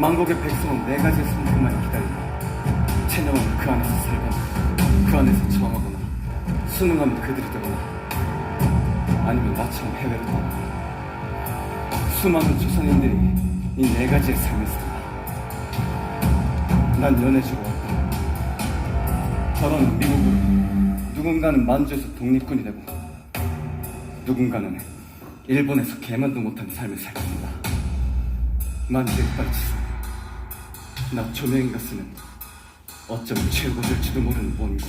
만국의 백성은 네 가지의 선택만 기다리고 체념하면 그 안에서 살거나 그 안에서 저항하거나 순응하면 그들이 되거나 아니면 나처럼 해외로 떠나거나. 수많은 조선인들이 이 네 가지의 삶을 산다. 난 연해주로 왔다. 저런 미국으로 누군가는 만주에서 독립군이 되고 누군가는 일본에서 개만도 못하는 삶을 살 겁니다. 만주의 빨치서 나 조명이가 쓰는 어쩌면 최고 될지도 모르는 원고.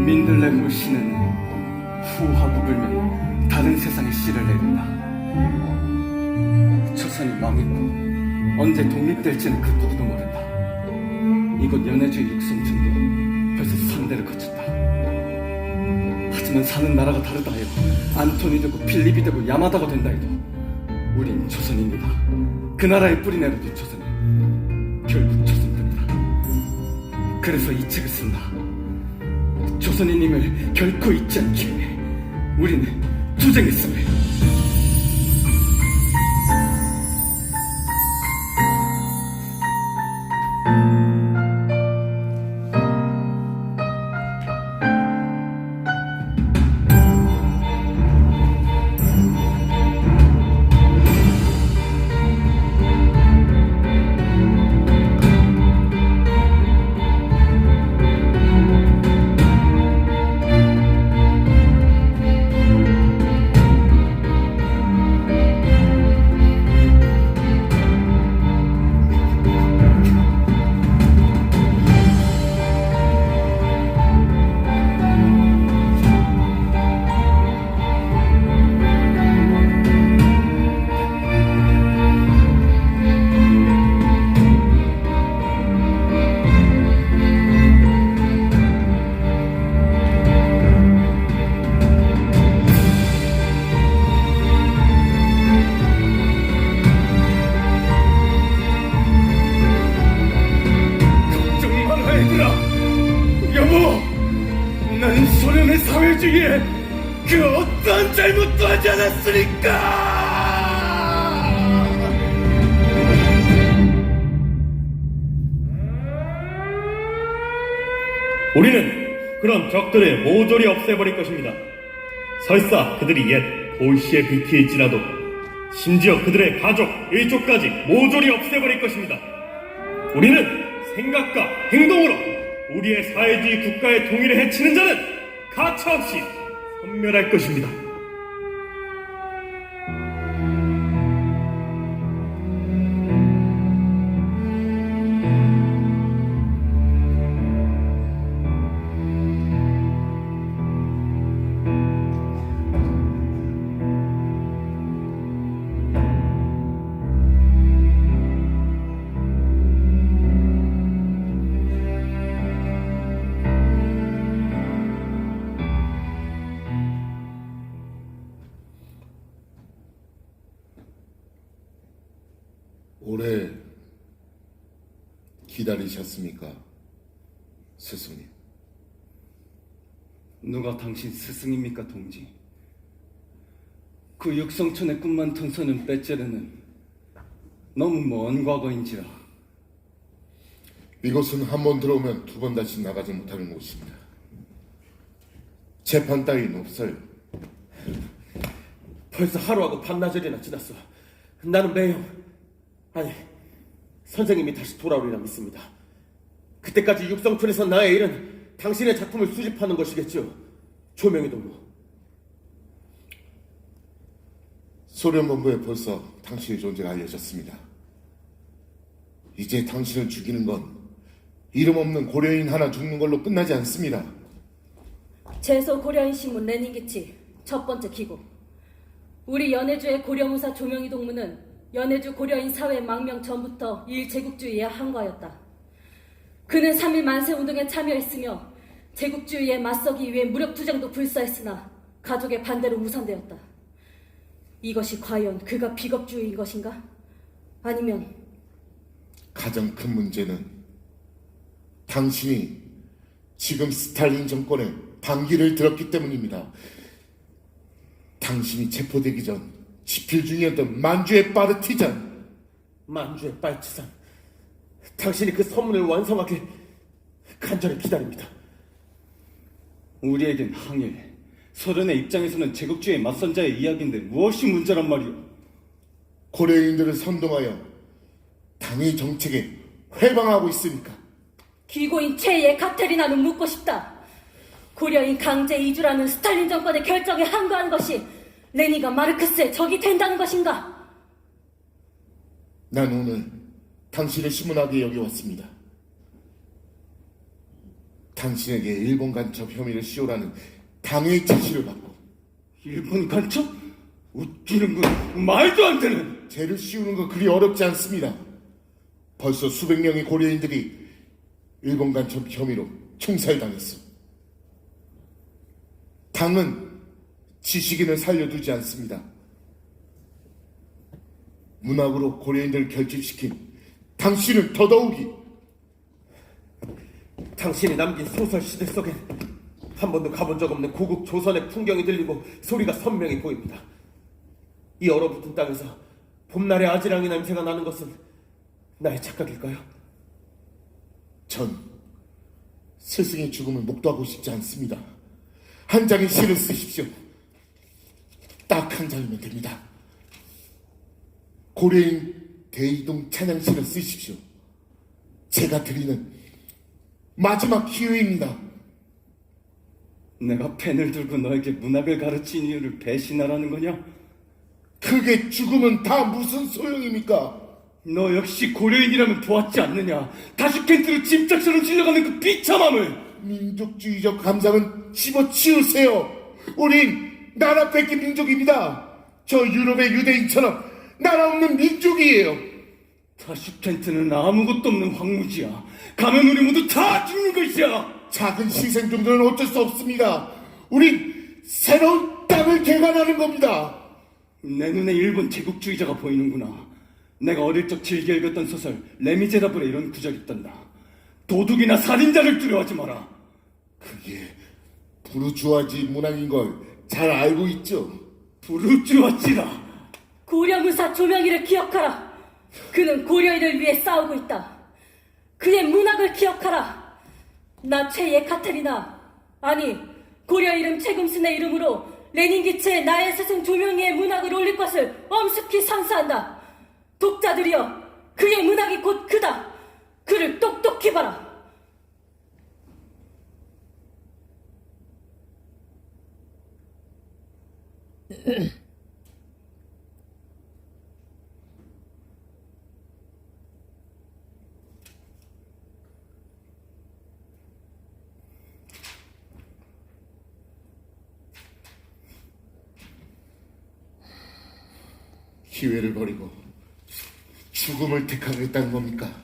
민들레 씨는 후하고 불면 다른 세상에 씨를 내린다. 조선이 망했고 언제 독립될지는 그 누구도 모른다. 이곳 연해주의 육성천도 벌써 3대를 거쳤다. 하지만 사는 나라가 다르다 해도 안톤이 되고 필립이 되고 야마다가 된다 해도 우린 조선입니다. 그 나라의 뿌리내려도 조선은 결국 조선입니다. 그래서 이 책을 쓴다. 조선인임을 결코 잊지 않게 우리는 투쟁했음을. 난 소련의 사회주의에 그 어떠한 잘못도 하지 않았으니까! 우리는 그런 적들을 모조리 없애버릴 것입니다. 설사 그들이 옛 볼시에비키일지라도 심지어 그들의 가족, 일족까지 모조리 없애버릴 것입니다. 우리는 생각과 행동으로 우리의 사회주의 국가의 통일을 해치는 자는 가차없이 섬멸할 것입니다. 오래 기다리셨습니까, 스승님? 누가 당신 스승입니까, 동지? 그 육성촌의 꿈만 턴서는 빼째르는 너무 먼 과거인지라. 이곳은 한 번 들어오면 두 번 다시 나가지 못하는 곳입니다. 재판 따위는 없어요. 벌써 하루하고 반나절이나 지났어. 나는 매형, 아니 선생님이 다시 돌아오리라 믿습니다. 그때까지 육성촌에서 나의 일은 당신의 작품을 수집하는 것이겠죠. 조명희도 뭐 소련 본부에 벌써 당신의 존재가 알려졌습니다. 이제 당신을 죽이는 건 이름 없는 고려인 하나 죽는 걸로 끝나지 않습니다. 제소 고려인 신문 레닌기치 첫 번째 기고. 우리 연해주의 고려무사 조명희 동무는 연해주 고려인 사회 망명 전부터 일제국주의에 항거하였다. 그는 3.1 만세운동에 참여했으며 제국주의에 맞서기 위해 무력투쟁도 불사했으나 가족의 반대로 무산되었다. 이것이 과연 그가 비겁주의인 것인가? 아니면 가장 큰 문제는 당신이 지금 스탈린 정권의 반기를 들었기 때문입니다. 당신이 체포되기 전 집필 중이었던 만주의 파르티잔, 만주의 빨치산. 당신이 그 선문을 완성하길 간절히 기다립니다. 우리에겐 항일, 소련의 입장에서는 제국주의에 맞선 자의 이야기인데 무엇이 문제란 말이오? 고려인들을 선동하여 당의 정책에 회방하고 있으니까. 기고인 최예 카테리나는 묻고 싶다. 고려인 강제 이주라는 스탈린 정권의 결정에 항거한 것이 레니가 마르크스의 적이 된다는 것인가? 난 오늘 당신을 신문하게 여기 왔습니다. 당신에게 일본 간첩 혐의를 씌우라는 당의 지시를 받고 일본 간첩? 웃기는군. 말도 안 되는. 죄를 씌우는 건 그리 어렵지 않습니다. 벌써 수백 명의 고려인들이 일본 간첩 혐의로 총살당했어. 당은 지식인을 살려두지 않습니다. 문학으로 고려인들을 결집시킨 당신은 더더욱이. 당신이 남긴 소설 시대 속엔 한 번도 가본 적 없는 고국 조선의 풍경이 들리고 소리가 선명히 보입니다. 이 얼어붙은 땅에서 봄날의 아지랑이 냄새가 나는 것은 나의 착각일까요? 전 스승의 죽음을 목도하고 싶지 않습니다. 한 장의 시를 쓰십시오. 딱 한 장이면 됩니다. 고려인 대이동 찬양시를 쓰십시오. 제가 드리는 마지막 기회입니다. 내가 펜을 들고 너에게 문학을 가르친 이유를 배신하라는 거냐? 그게 죽으면 다 무슨 소용입니까? 너 역시 고려인이라면 보았지 않느냐? 다슈켄트로 짐짝처럼 질려가는 그 비참함을! 민족주의적 감상은 집어치우세요. 우린 나라 뺏긴 민족입니다. 저 유럽의 유대인처럼 나라 없는 민족이에요. 다슈켄트는 아무것도 없는 황무지야. 가면 우리 모두 다 죽는 것이야. 작은 희생 정도는 어쩔 수 없습니다. 우린 새로운 땅을 개간하는 겁니다. 내 눈에 일본 제국주의자가 보이는구나. 내가 어릴 적 즐겨 읽었던 소설 레미제라블에 이런 구절이 있단다. 도둑이나 살인자를 두려워하지 마라. 그게 부르주아지 문학인 걸 잘 알고 있죠. 부르주아지라. 고려무사 조명희를 기억하라. 그는 고려인을 위해 싸우고 있다. 그의 문학을 기억하라. 나 최예 카테리나, 아니 고려 이름 최금순의 이름으로 레닌기체에 나의 스승 조명희의 문학을 올릴 것을 엄숙히 선사한다. 독자들이여, 그의 문학이 곧 그다. 그를 똑똑히 봐라. 기회를 버리고 죽음을 택하겠다는 겁니까?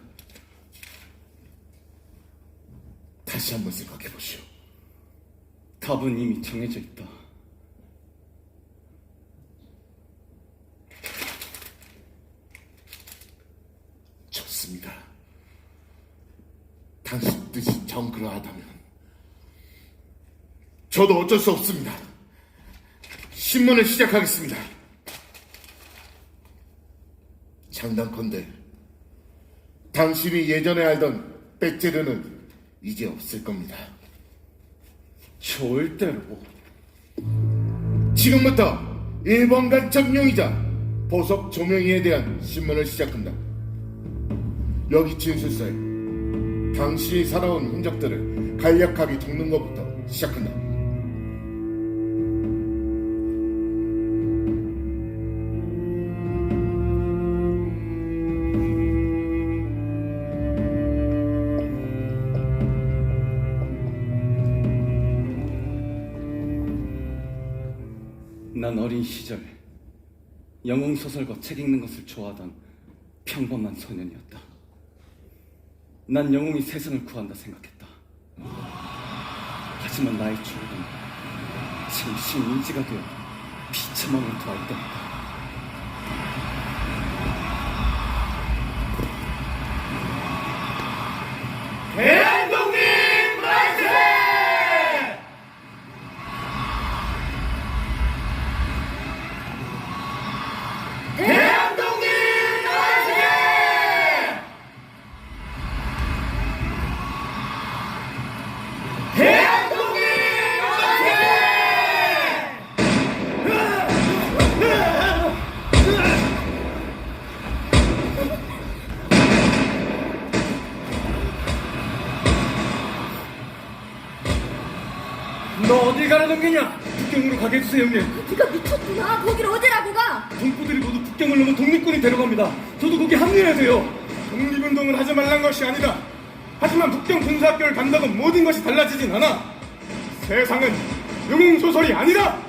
다시 한번 생각해 보시오. 답은 이미 정해져 있다. 좋습니다. 당신 뜻이 정그러하다면 저도 어쩔 수 없습니다. 신문을 시작하겠습니다. 장담컨대 당신이 예전에 알던 빼째르는 이제 없을 겁니다. 좋을 대로. 지금부터 일본 간첩용의자 보석 조명희에 대한 신문을 시작한다. 여기 진술서에 당신이 살아온 흔적들을 간략하게 적는 것부터 시작한다. 난 어린 시절 영웅 소설과 책 읽는 것을 좋아하던 평범한 소년이었다. 난 영웅이 세상을 구한다 생각했다. 하지만 나의 추억은 지금 신인지가 되어 비참함을 더할 때다. 대한독립 만세! 대한독립 만세! 대한독립 너 어딜 가려는 게냐? 북경으로 가게 해주세요, 형님. 네가 미쳤구나. 거길 어디라고 가? 동포들이 모두 북경을 넘어 독립군이 데려갑니다. 저도 거기 합류해야 돼요. 독립운동을 하지 말란 것이 아니다. 하지만 북경 군사학교를 간다고 모든 것이 달라지진 않아. 세상은 영웅소설이 아니다.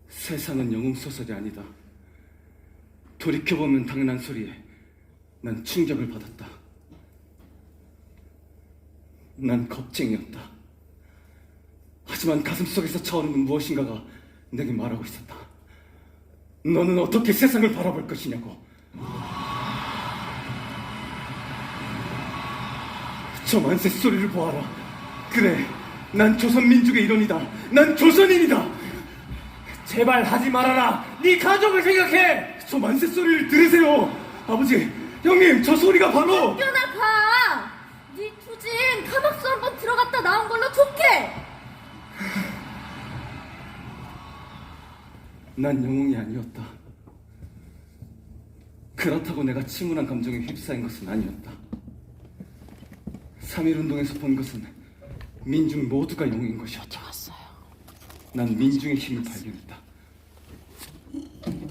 세상은 영웅소설이 아니다. 돌이켜보면 당연한 소리에 난 충격을 받았다. 난 겁쟁이였다. 하지만 가슴속에서 차오르는 무엇인가가 내게 말하고 있었다. 너는 어떻게 세상을 바라볼 것이냐고. 저 만세 소리를 보아라. 그래, 난 조선민족의 일원이다. 난 조선인이다. 제발 하지 말아라. 네 가족을 생각해. 저 만세 소리를 들으세요. 아버지, 형님, 저 소리가 바로 학교나 가. 네 투진 카막수 한번 들어갔다 나온 걸로 족해. 난 영웅이 아니었다. 그렇다고 내가 침울한 감정에 휩싸인 것은 아니었다. 3.1운동에서 본 것은 민중 모두가 영웅인 것이었다. 난 민중의 힘을 발견했다.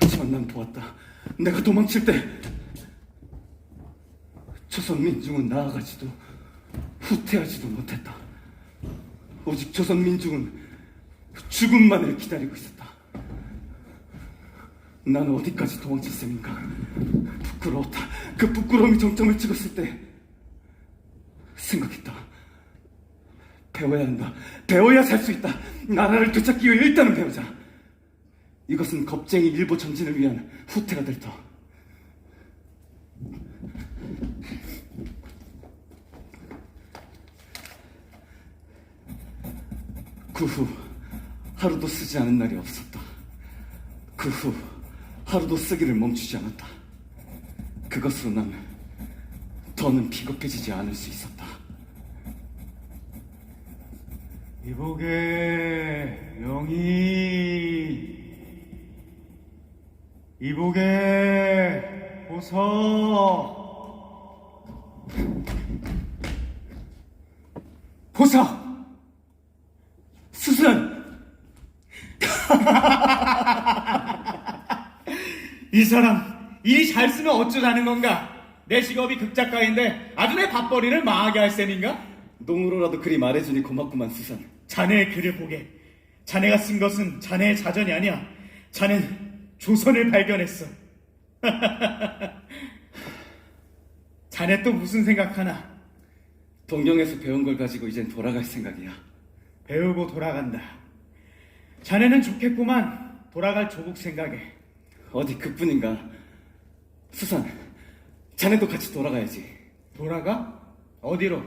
하지만 난 보았다. 내가 도망칠 때 조선 민중은 나아가지도 후퇴하지도 못했다. 오직 조선 민중은 죽음만을 기다리고 있었다. 난 어디까지 도망칠 셈인가? 부끄러웠다. 그 부끄러움이 정점을 찍었을 때 생각했다. 배워야 한다. 배워야 살 수 있다. 나라를 되찾기 위해 일단은 배우자. 이것은 겁쟁이 일보 전진을 위한 후퇴가 될 터. 그 후 하루도 쓰지 않은 날이 없었다. 그 후 하루도 쓰기를 멈추지 않았다. 그것으로 난 더는 비겁해지지 않을 수 있었다. 이복의 명이 이복의 보석 보사! 수순! 이 사람 일이 잘 쓰면 어쩌자는 건가? 내 직업이 극작가인데 아주 내 밥벌이를 망하게 할 셈인가? 농으로라도 그리 말해주니 고맙구만, 수산. 자네의 글을 보게. 자네가 쓴 것은 자네의 자전이 아니야. 자넨 조선을 발견했어. 자네 또 무슨 생각하나? 동경에서 배운 걸 가지고 이젠 돌아갈 생각이야. 배우고 돌아간다. 자네는 좋겠구만. 돌아갈 조국 생각에. 어디 그뿐인가? 수산, 자네도 같이 돌아가야지. 돌아가? 어디로?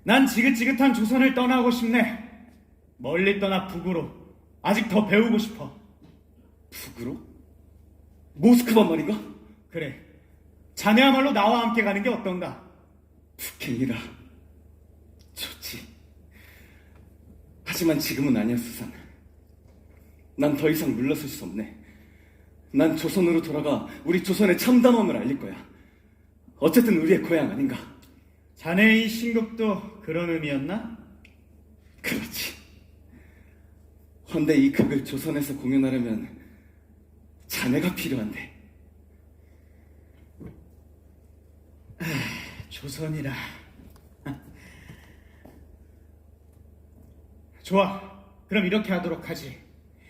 난 지긋지긋한 조선을 떠나고 싶네. 멀리 떠나 북으로. 아직 더 배우고 싶어. 북으로? 모스크바 말인가? 그래. 자네야말로 나와 함께 가는 게 어떤가? 북행이라. 좋지. 하지만 지금은 아니야, 수산. 난 더 이상 물러설 수 없네. 난 조선으로 돌아가 우리 조선의 참담함을 알릴 거야. 어쨌든 우리의 고향 아닌가? 자네의 신곡도 그런 의미였나? 그렇지. 헌데 이 극을 조선에서 공연하려면 자네가 필요한데. 조선이라. 좋아. 그럼 이렇게 하도록 하지.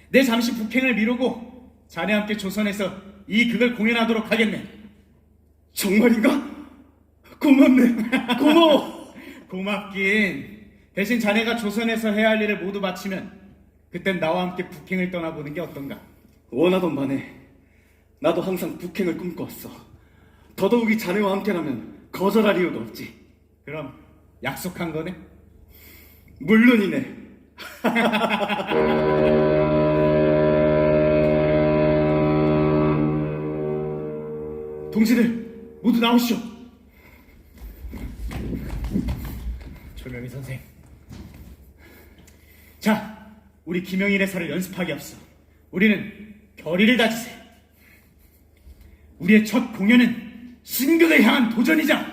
내 잠시 북행을 미루고 자네와 함께 조선에서 이 극을 공연하도록 하겠네. 정말인가? 고맙네. 고마워. 고맙긴. 대신 자네가 조선에서 해야 할 일을 모두 마치면 그땐 나와 함께 북행을 떠나보는 게 어떤가? 원하던 바네. 나도 항상 북행을 꿈꿔왔어. 더더욱이 자네와 함께라면 거절할 이유가 없지. 그럼 약속한 거네? 물론이네. 동지들 모두 나오시오. 조명희 선생. 자, 우리 김영일의 살을 연습하기 앞서 우리는 결의를 다지세. 우리의 첫 공연은 신극을 향한 도전이자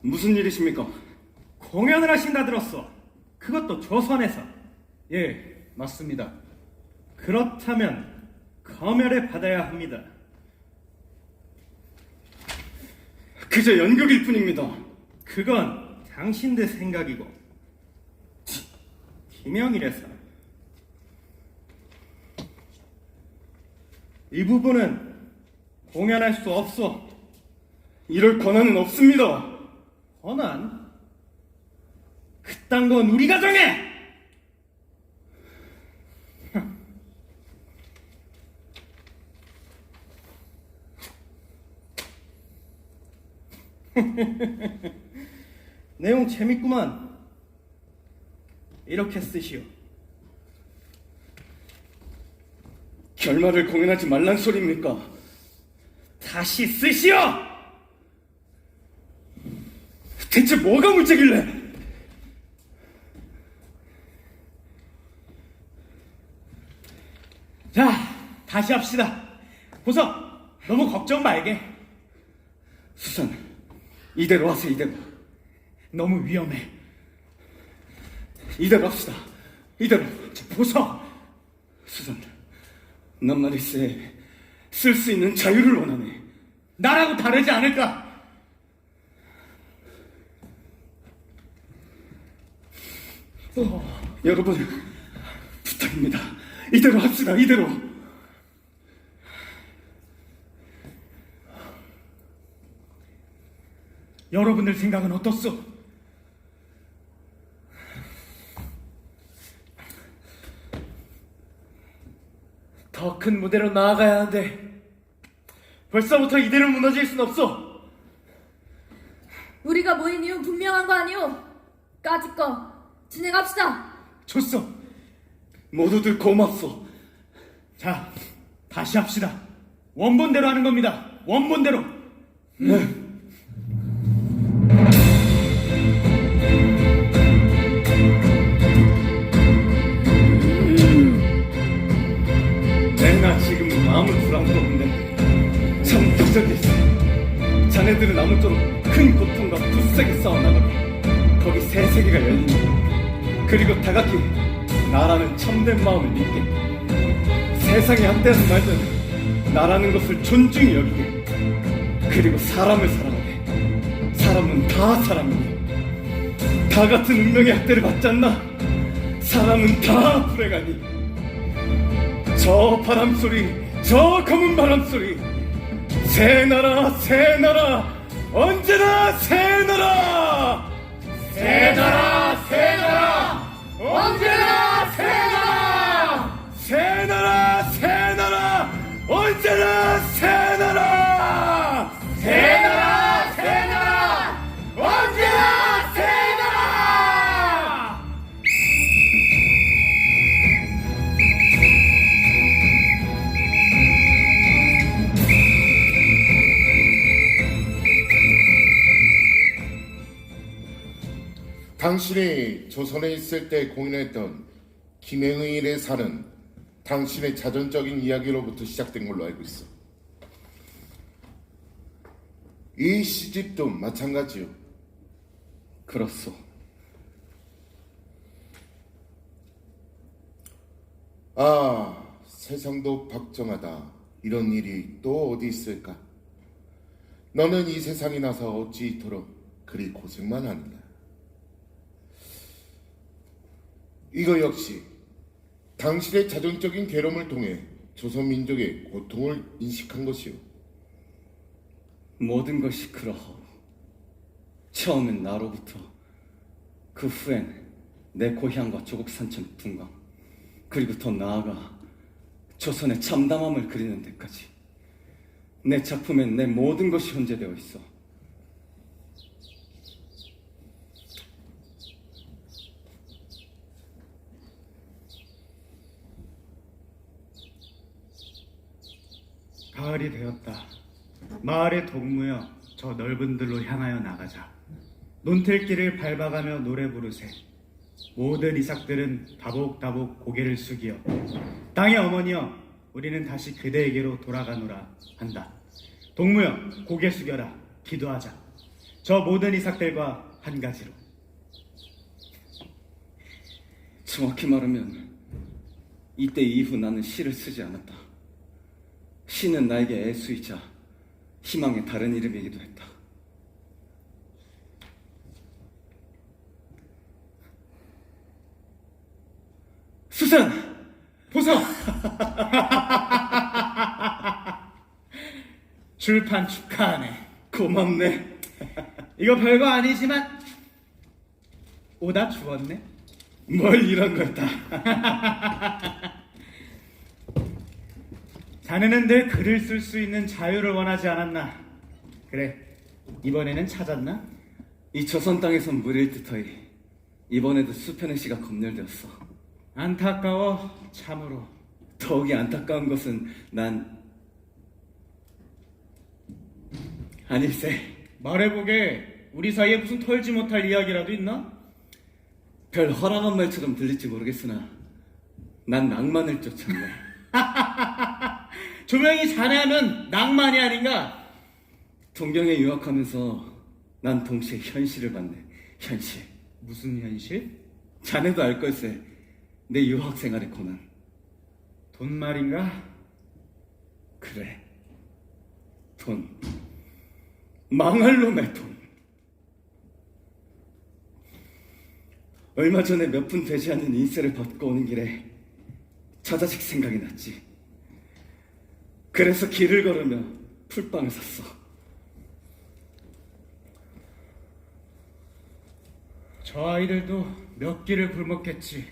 무슨 일이십니까? 공연을 하신다 들었어. 그것도 조선에서. 예, 맞습니다. 그렇다면 검열을 받아야 합니다. 그저 연극일 뿐입니다. 그건 당신들 생각이고 김영일에서 이 부분은 공연할 수 없어. 이럴 권한은 없습니다. 권한? 그딴 건 우리가 정해! 내용 재밌구만. 이렇게 쓰시오. 결말을 공연하지 말란 소리입니까? 다시 쓰시오! 대체 뭐가 문제길래? 자, 다시 합시다. 보석, 너무 걱정 말게. 수산, 이대로 하세요. 이대로. 너무 위험해. 이대로 합시다. 이대로. 보석, 수산, 난 말일세 쓸 수 있는 자유를 원하네. 나라고 다르지 않을까? 여러분, 부탁입니다. 이대로 합시다. 이대로. 여러분들 생각은 어떻소? 더 큰 무대로 나아가야 하는데 벌써부터 이대로 무너질 순 없어. 우리가 모인 이유 분명한 거 아니오? 까짓거 진행합시다. 좋소. 모두들 고맙소. 자, 다시 합시다. 원본대로 하는 겁니다. 원본대로. 네. 내가 지금 아무 불안도 없는데 참 기적이지. 자네들은 아무쪼록 큰 고통과 굳세게 싸워나가고 거기 새 세계가 열린다. 그리고 다각히 나라는 참된 마음을 믿게, 세상에 한때는 말든 나라는 것을 존중히 여기게, 그리고 사람을 사랑하게. 사람은 다 사람이니 다 같은 운명의 학대를 받지 않나? 사람은 다 불행하니 저 바람소리, 저 검은 바람소리, 새 나라, 새 나라, 언제나 새 나라! 새 나라, 새 나라, 언제나 새 나라! 새 나라, 새 나라, 언제나 새 나라! 새 나라, 새 나라, 언제나 새 나라! 당신이 조선에 있을 때 공연했던 김행의일의 사는 당신의 자전적인 이야기로부터 시작된 걸로 알고 있어. 이 시집도 마찬가지요. 그렇소. 세상도 박정하다. 이런 일이 또 어디 있을까? 너는 이 세상에 나서 어찌 이토록 그리 고생만 하느냐. 이거 역시 당신의 자정적인 괴로움을 통해 조선민족의 고통을 인식한 것이오. 모든 것이 그러하오. 처음엔 나로부터, 그 후엔 내 고향과 조국 산천 분광, 그리고 더 나아가 조선의 참담함을 그리는 데까지 내 작품엔 내 모든 것이 현재되어 있어. 가을이 되었다. 마을의 동무여 저 넓은 들로 향하여 나가자. 논틀길을 밟아가며 노래 부르세. 모든 이삭들은 다복다복 고개를 숙이어 땅의 어머니여 우리는 다시 그대에게로 돌아가노라 한다. 동무여 고개 숙여라. 기도하자. 저 모든 이삭들과 한 가지로. 정확히 말하면 이때 이후 나는 시를 쓰지 않았다. 시는 나에게 애수이자 희망의 다른 이름이기도 했다. 수산! 보소! 출판 축하하네. 고맙네. 이거 별거 아니지만 오다 주웠네. 뭘 이런 걸 다. 자네는 늘 글을 쓸 수 있는 자유를 원하지 않았나? 그래, 이번에는 찾았나? 이 조선 땅에선 무릴 듯하이 이번에도 수편의 시가 검열되었어. 안타까워, 참으로. 더욱이 안타까운 것은 아닐세. 말해보게, 우리 사이에 무슨 털지 못할 이야기라도 있나? 별 허랑한 말처럼 들릴지 모르겠으나 난 낭만을 쫓았네. 조명이 자네하면 낭만이 아닌가? 동경에 유학하면서 난 동시에 현실을 봤네. 현실. 무슨 현실? 자네도 알 걸세. 내 유학 생활의 고난. 돈 말인가? 그래. 돈. 망할 놈의 돈. 얼마 전에 몇 푼 되지 않는 인세를 받고 오는 길에 저 자식 생각이 났지. 그래서 길을 걸으며 풀빵을 샀어. 저 아이들도 몇 끼를 굶었겠지.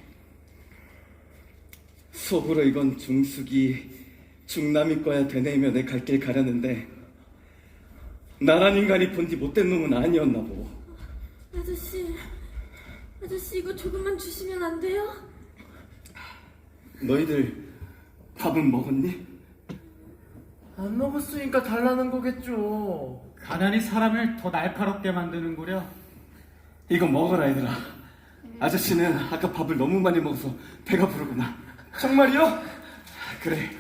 속으로 이건 중숙이 중남이 거야 되뇌이며 내 갈 길 가려는데 나란 인간이 본디 못된 놈은 아니었나 보고. 아저씨 이거 조금만 주시면 안 돼요? 너희들 밥은 먹었니? 안 먹었으니까 달라는 거겠죠. 가난이 사람을 더 날카롭게 만드는구려. 이거 먹어라 얘들아. 아저씨는 아까 밥을 너무 많이 먹어서 배가 부르구나. 정말이요? 그래,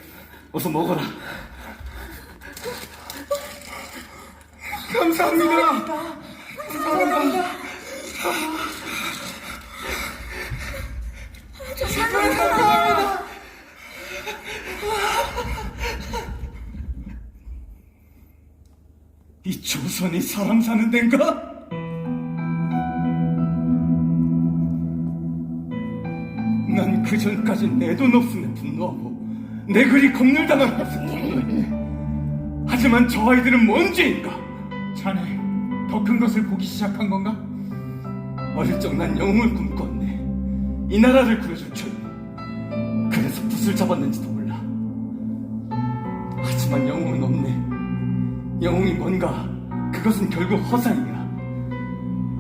어서 먹어라. 감사합니다. 이 조선이 사람 사는 데인가? 난 그전까지 내 돈 없음에 분노하고 내 글이 검열당한 것을 분노했네. 하지만 저 아이들은 뭔 죄인가? 자네, 더 큰 것을 보기 시작한 건가? 어릴 적 난 영웅을 꿈꿨네. 이 나라를 구해줄 죄인. 그래서 붓을 잡았는지도 몰라. 하지만 영웅은 없네. 영웅이 뭔가 그것은 결국 허상이야.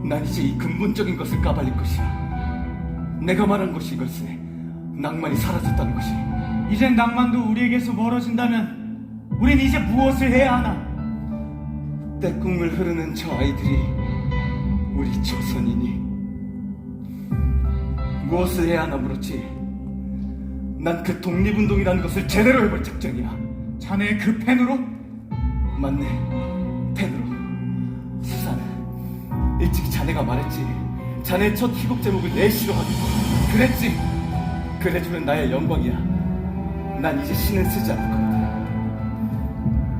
난 이제 이 근본적인 것을 까발릴 것이야. 내가 말한 것이 이걸세. 낭만이 사라졌다는 것이. 이젠 낭만도 우리에게서 멀어진다면 우린 이제 무엇을 해야 하나? 때꿈을 흐르는 저 아이들이 우리 조선이니 무엇을 해야 하나 물었지. 난 그 독립운동이라는 것을 제대로 해볼 작정이야. 자네의 그 펜으로? 맞네, 펜으로. 수산, 일찍이 자네가 말했지. 자네의 첫 희곡 제목을 내 시로 하기로. 그랬지. 그래주면 나의 영광이야. 난 이제 시는 쓰지 않을 거거든.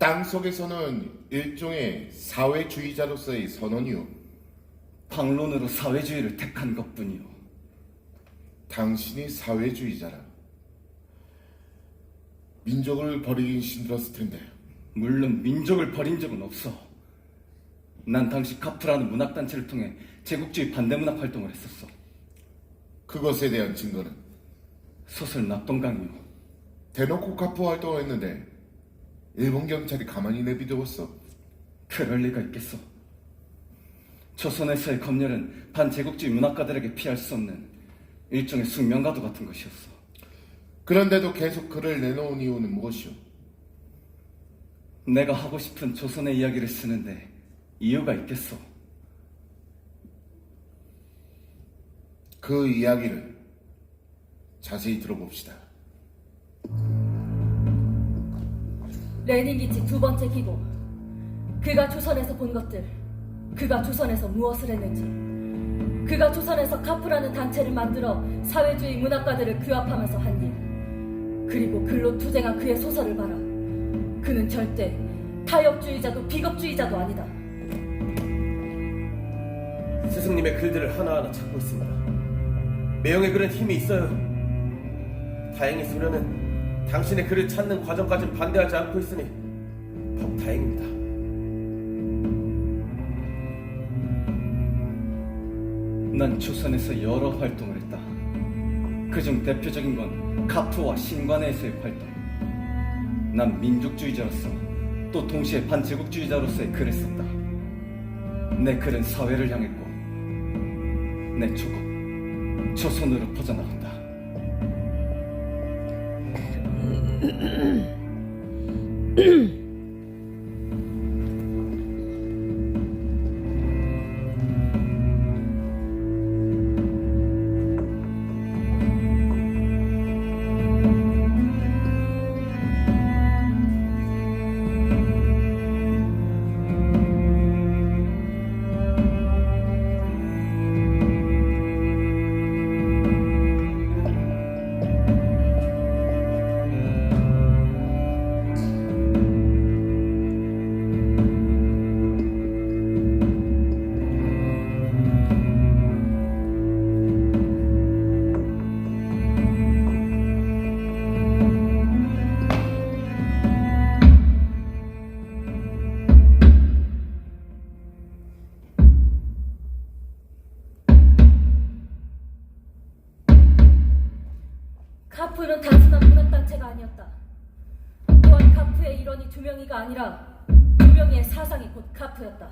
땅속에서는 일종의 사회주의자로서의 선언이요. 방론으로 사회주의를 택한 것뿐이요. 당신이 사회주의자라. 민족을 버리긴 힘들었을 텐데. 물론 민족을 버린 적은 없어. 난 당시 카프라는 문학단체를 통해 제국주의 반대문학 활동을 했었어. 그것에 대한 증거는? 소설 낙동강이요. 대놓고 카프 활동을 했는데 일본 경찰이 가만히 내비두었어. 그럴 리가 있겠어. 조선에서의 검열은 반제국주의 문학가들에게 피할 수 없는 일종의 숙명가도 같은 것이었어. 그런데도 계속 글을 내놓은 이유는 무엇이오? 내가 하고 싶은 조선의 이야기를 쓰는데 이유가 있겠어. 그 이야기를 자세히 들어봅시다. 레닌기치 두 번째 기고. 그가 조선에서 본 것들, 그가 조선에서 무엇을 했는지, 그가 조선에서 카프라는 단체를 만들어 사회주의 문학가들을 규합하면서 한 일, 그리고 글로 투쟁한 그의 소설을 봐라. 그는 절대 타협주의자도 비겁주의자도 아니다. 스승님의 글들을 하나하나 찾고 있습니다. 매형의 글은 힘이 있어요. 다행히 소련은 당신의 글을 찾는 과정까지는 반대하지 않고 있으니 법 다행입니다. 난 조선에서 여러 활동을 했다. 그중 대표적인 건 카프와 신관에서의 활동. 난 민족주의자로서 또 동시에 반제국주의자로서의 글을 썼다. 내 글은 사회를 향했고 내 조국 조선으로 퍼져나간다. 카프는 단순한 문학단체가 아니었다. 또한 카프의 일원이 두 명이가 아니라 두 명의 사상이 곧 카프였다.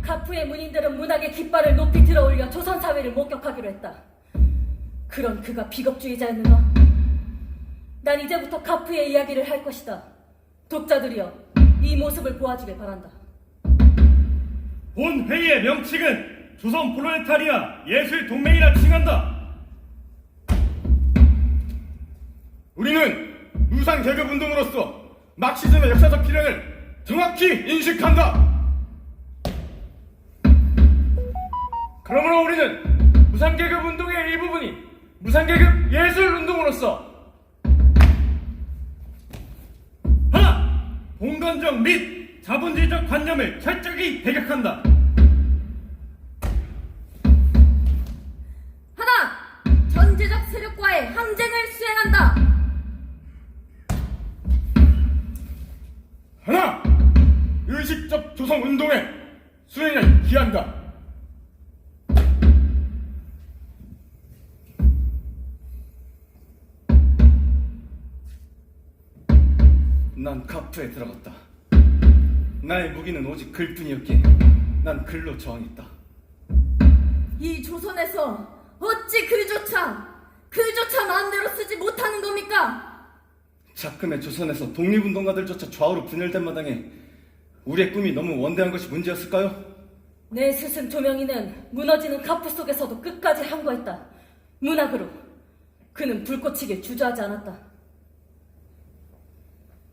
카프의 문인들은 문학의 깃발을 높이 들어올려 조선 사회를 목격하기로 했다. 그런 그가 비겁주의자였는가? 난 이제부터 카프의 이야기를 할 것이다. 독자들이여, 이 모습을 보아주길 바란다. 본 회의의 명칭은 조선 프롤레타리아 예술 동맹이라 칭한다. 우리는 무상 계급 운동으로서 막시즘의 역사적 필연을 정확히 인식한다. 그러므로 우리는 무상계급 운동의 일부분인 무상계급 예술 운동으로서 하나, 봉건적 및 자본주의적 관념을 철저히 배격한다. 하나, 전제적 세력과의 항쟁을 수행한다. 하나, 의식적 조성 운동의 수행을 기한다. 난 카프에 들어갔다. 나의 무기는 오직 글뿐이었기에 난 글로 저항했다. 이 조선에서 어찌 글조차 마음대로 쓰지 못하는 겁니까? 작금의 조선에서 독립운동가들조차 좌우로 분열된 마당에 우리의 꿈이 너무 원대한 것이 문제였을까요? 내 스승 조명희는 무너지는 카프 속에서도 끝까지 항거했다. 문학으로. 그는 불꽃이길 주저하지 않았다.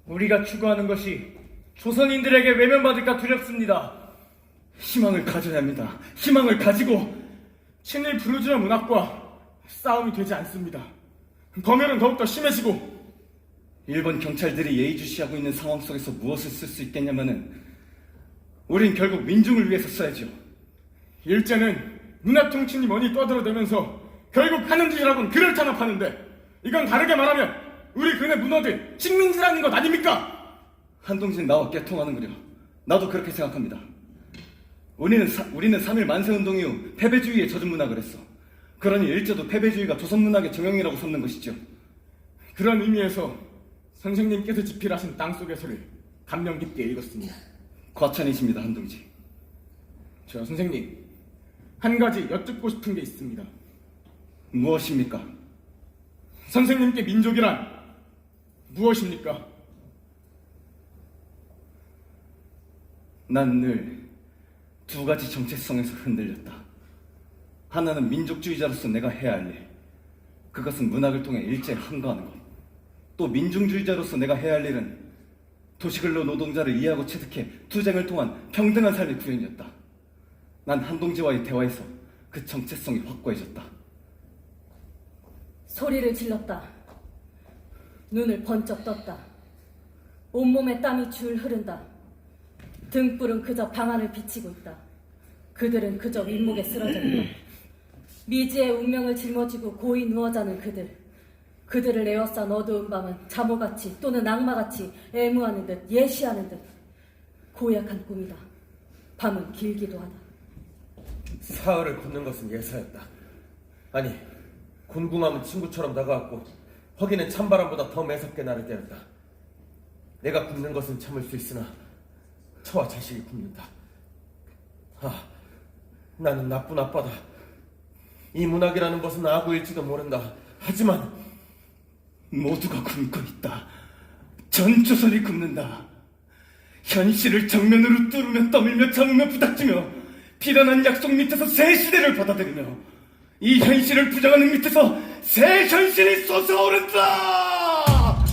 우리가 추구하는 것이 조선인들에게 외면받을까 두렵습니다. 희망을 가져야 합니다. 희망을 가지고. 친일 부르주아 문학과 싸움이 되지 않습니다. 검열은 더욱더 심해지고 일본 경찰들이 예의주시하고 있는 상황 속에서 무엇을 쓸 수 있겠냐면은 우린 결국 민중을 위해서 써야죠. 일제는 문화통치니 뭐니 떠들어대면서 결국 하는 짓이라고는 그를 탄압하는데 이건 다르게 말하면 우리 근의 문화들 식민지라는 것 아닙니까? 한동진 나와 깨통하는구려. 나도 그렇게 생각합니다. 우리는 3.1 만세운동 이후 패배주의에 젖은 문학을 했어. 그러니 일제도 패배주의가 조선문학의 정형이라고 삼는 것이죠. 그런 의미에서 선생님께서 집필하신 땅속에서를 감명 깊게 읽었습니다. 과찬이십니다, 한동진. 저 선생님, 한 가지 여쭙고 싶은 게 있습니다. 무엇입니까? 선생님께 민족이란 무엇입니까? 난 늘 두 가지 정체성에서 흔들렸다. 하나는 민족주의자로서 내가 해야 할 일. 그것은 문학을 통해 일제에 항거하는 것. 또 민중주의자로서 내가 해야 할 일은 도시근로 노동자를 이해하고 체득해 투쟁을 통한 평등한 삶의 구현이었다. 난 한동지와의 대화에서 그 정체성이 확고해졌다. 소리를 질렀다. 눈을 번쩍 떴다. 온몸에 땀이 줄 흐른다. 등불은 그저 방안을 비치고 있다. 그들은 그저 윗목에 쓰러져 있다. 미지의 운명을 짊어지고 고이 누워자는 그들. 그들을 에워싼 어두운 밤은 잠오같이 또는 악마같이 애무하는 듯 예시하는 듯 고약한 꿈이다. 밤은 길기도 하다. 사흘을 걷는 것은 예사였다. 아니, 곤궁함은 친구처럼 다가왔고 허기는 찬바람보다 더 매섭게 나를 때렸다. 내가 굶는 것은 참을 수 있으나 처와 자식이 굶는다. 나는 나쁜 아빠다. 이 문학이라는 것은 악우일지도 모른다. 하지만 모두가 굶고 있다. 전 조선이 굶는다. 현실을 정면으로 뚫으며 떠밀며 참으며 부닥치며 비련한 약속 밑에서 새 시대를 받아들이며 이 현실을 부정하는 밑에서 새 현실이 솟아오른다.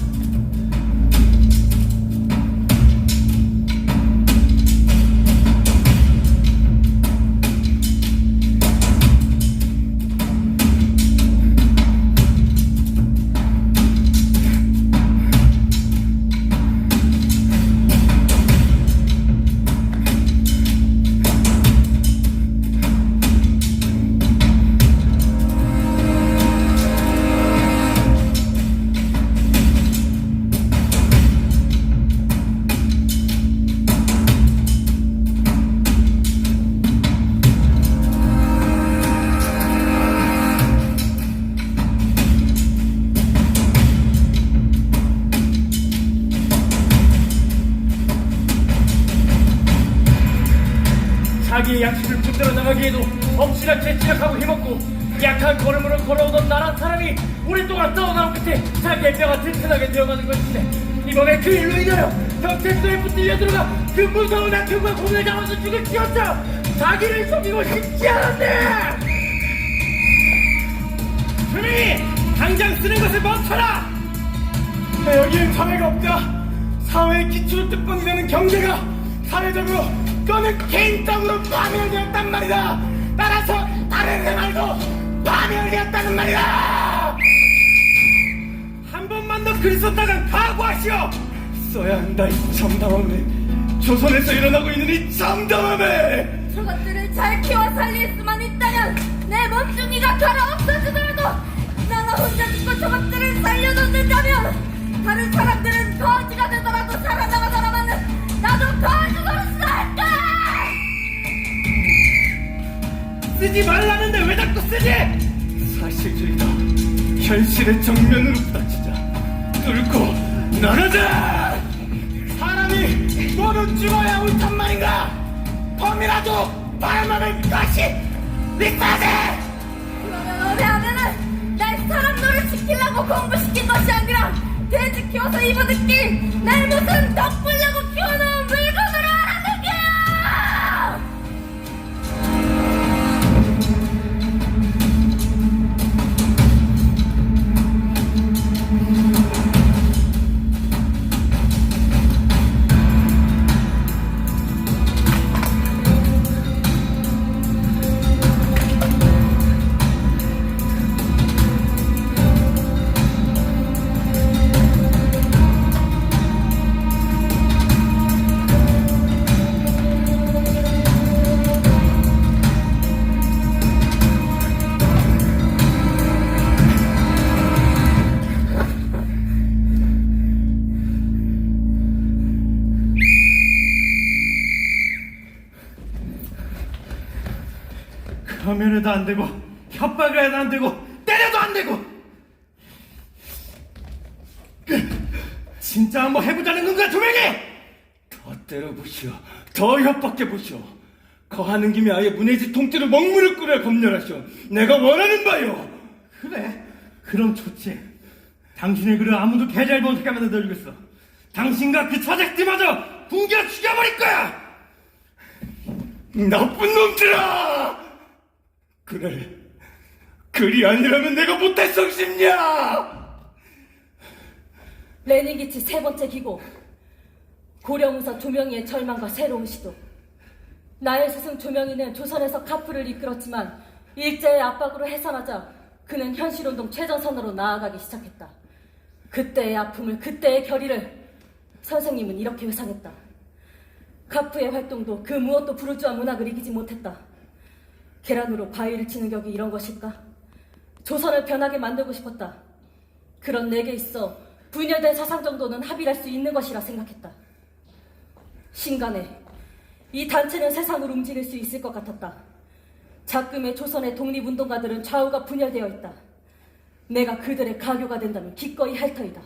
자기의 양식을 붙들어 나가기에도 억지렇게 지적하고 힘없고 약한 걸음으로 걸어오던 나란 사람이 오랫동안 떠나온 끝에 자기의 뼈가 튼튼하게 되어가는 것인데 이번에 그 일로 인하여 경찰서에 붙들려 들어가 그 무서운 아픔과 공을 당하서 죽을 지었다. 자기를 속이고 싶지 않았네. 주민이 당장 쓰는 것을 멈춰라. 여기엔 사회가 없다. 사회의 기초로 뚜껑이 되는 경제가 사회적으로 또는 개인적으로 파멸되었단 말이다. 따라서 다른 생활도 파멸되었다는 말이다. 한 번만 더 글 썼다간 각오하시오. 써야 한다 이 참담함을. 조선에서 일어나고 있는 이 참담함을. 저것들을 잘 키워 살릴 수만 있다면 내 몸뚱이가 갈아 없어지더라도 나가 혼자 죽고 저것들을 살려놓는다면 다른 사람들은 거지가 되더라도 살아나가더라마는 나도 거지로 살까. 쓰지 말라는데 왜 자꾸 쓰지? 사실주의다. 현실의 정면으로 부닥치자. 뚫고 나가자. 사람이 모두 죽어야 옳단 말인가? 범이라도 바람을 것이 있어야지. 그러면 올해 안에는 날 사람 노릇 시키려고 공부시킨 것이 아니라 돼지 키워서 입어듣기 날 무슨 덕 보려고 키워놓은 물건으로 하는 게야. 소멸해도 안 되고 협박을 해도 안 되고 때려도 안 되고 진짜 한번 해보자는 건가 조명이? 더 때려보시오. 더 협박해보시오. 거하는 김에 아예 문해지 통째로 먹물을 끓여 검열하시오. 내가 원하는 바요. 그래 그럼 좋지. 당신의 글을 아무도 개잘 본색하게 만들어주겠어. 당신과 그 처작들마저 붕겨 죽여버릴 거야. 나쁜 놈들아! 그래, 그리 아니라면 내가 못했어 싶냐? 레닌기치 세 번째 기고. 고려무사 조명희의 절망과 새로운 시도. 나의 스승 조명희는 조선에서 카프를 이끌었지만 일제의 압박으로 해산하자 그는 현실운동 최전선으로 나아가기 시작했다. 그때의 아픔을, 그때의 결의를 선생님은 이렇게 회상했다. 카프의 활동도 그 무엇도 부르주아 문학을 이기지 못했다. 계란으로 바위를 치는 격이 이런 것일까? 조선을 변하게 만들고 싶었다. 그런 내게 있어 분열된 사상 정도는 합의할 수 있는 것이라 생각했다. 신간에 이 단체는 세상을 움직일 수 있을 것 같았다. 작금의 조선의 독립운동가들은 좌우가 분열되어 있다. 내가 그들의 가교가 된다면 기꺼이 할 터이다.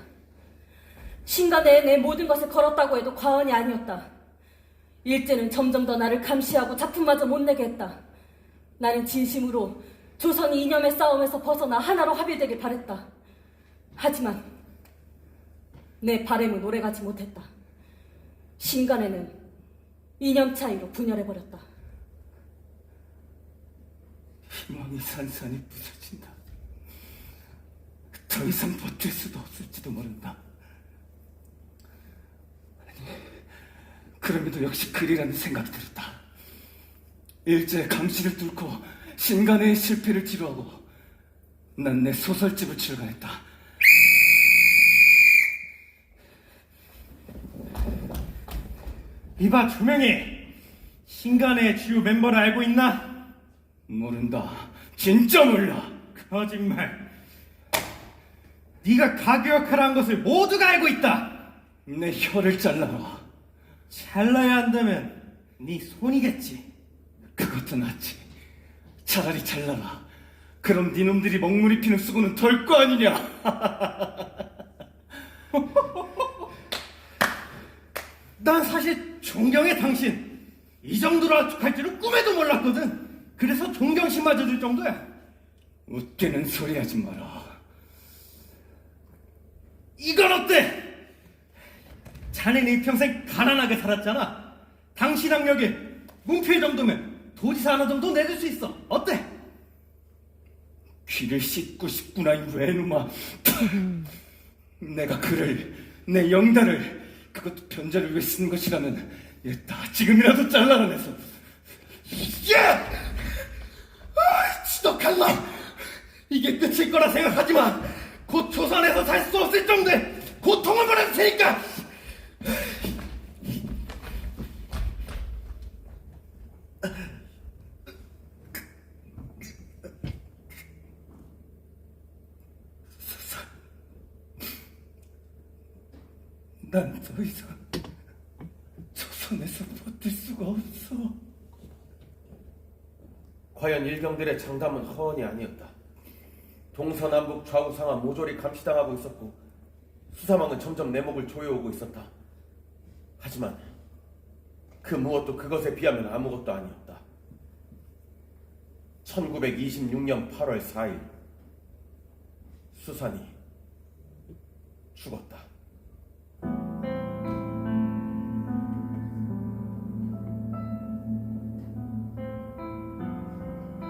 신간에 내 모든 것을 걸었다고 해도 과언이 아니었다. 일제는 점점 더 나를 감시하고 작품마저 못 내게 했다. 나는 진심으로 조선이 이념의 싸움에서 벗어나 하나로 합일되길 바랬다. 하지만 내 바램은 오래가지 못했다. 신간에는 이념 차이로 분열해버렸다. 희망이 산산이 부서진다. 더 이상 버틸 수도 없을지도 모른다. 아니, 그럼에도 역시 그리라는 생각이 들었다. 일제의 감시를 뚫고 신간의 실패를 지루하고 난 내 소설집을 출간했다. 이봐 조명이, 신간의 주요 멤버를 알고 있나? 모른다. 진짜 몰라. 거짓말. 네가 가교 역할을 한 것을 모두가 알고 있다. 내 혀를 잘라라. 잘라야 한다면 네 손이겠지. 그것도 낫지. 차라리 잘라라. 그럼 니놈들이 먹물이 피는 수고는 덜 거 아니냐. 난 사실 존경해 당신. 이 정도로 압축할 줄은 꿈에도 몰랐거든. 그래서 존경심마저 들 정도야. 웃기는 소리 하지 마라. 이건 어때? 자네는 일평생 가난하게 살았잖아. 당신 학력에 문필 정도면 도지사 하나 정도 내줄 수 있어. 어때? 귀를 씻고 싶구나 이 외놈아. 내가 그를, 내 영단을, 그것도 변자를 위해 쓰는 것이라면 얘다 지금이라도 잘라내서. 야! 아, 지독한 놈! 이게 끝일 거라 생각하지만 곧 조선에서 살 수 없을 정도의 고통을 벌일 테니까. 난 더 이상 조선에서 버틸 수가 없어. 과연 일병들의 장담은 허언이 아니었다. 동서남북 좌우상하 모조리 감시당하고 있었고 수사망은 점점 내 목을 조여오고 있었다. 하지만 그 무엇도 그것에 비하면 아무것도 아니었다. 1926년 8월 4일 수산이 죽었다.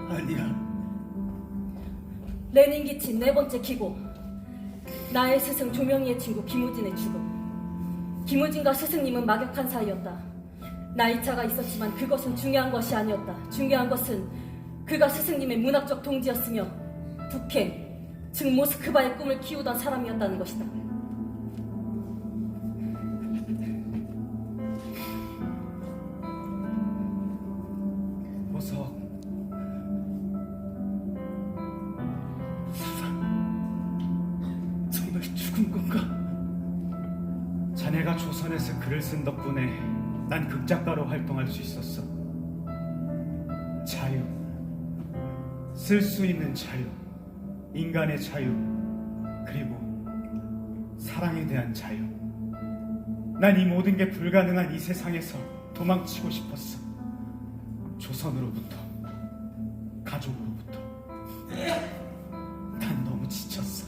아니야. 레닌기치 네 번째 기고. 나의 스승 조명희의 친구 김우진의 죽음. 김우진과 스승님은 막역한 사이였다. 나이차가 있었지만 그것은 중요한 것이 아니었다. 중요한 것은 그가 스승님의 문학적 동지였으며 북행, 즉 모스크바의 꿈을 키우던 사람이었다는 것이다. 보석. 정말 죽은 건가? 자네가 조선에서 글을 쓴 덕분에 난 극작가로 활동할 수 있었어. 자유, 쓸 수 있는 자유, 인간의 자유, 그리고 사랑에 대한 자유. 난 이 모든 게 불가능한 이 세상에서 도망치고 싶었어. 조선으로부터, 가족으로부터. 난 너무 지쳤어.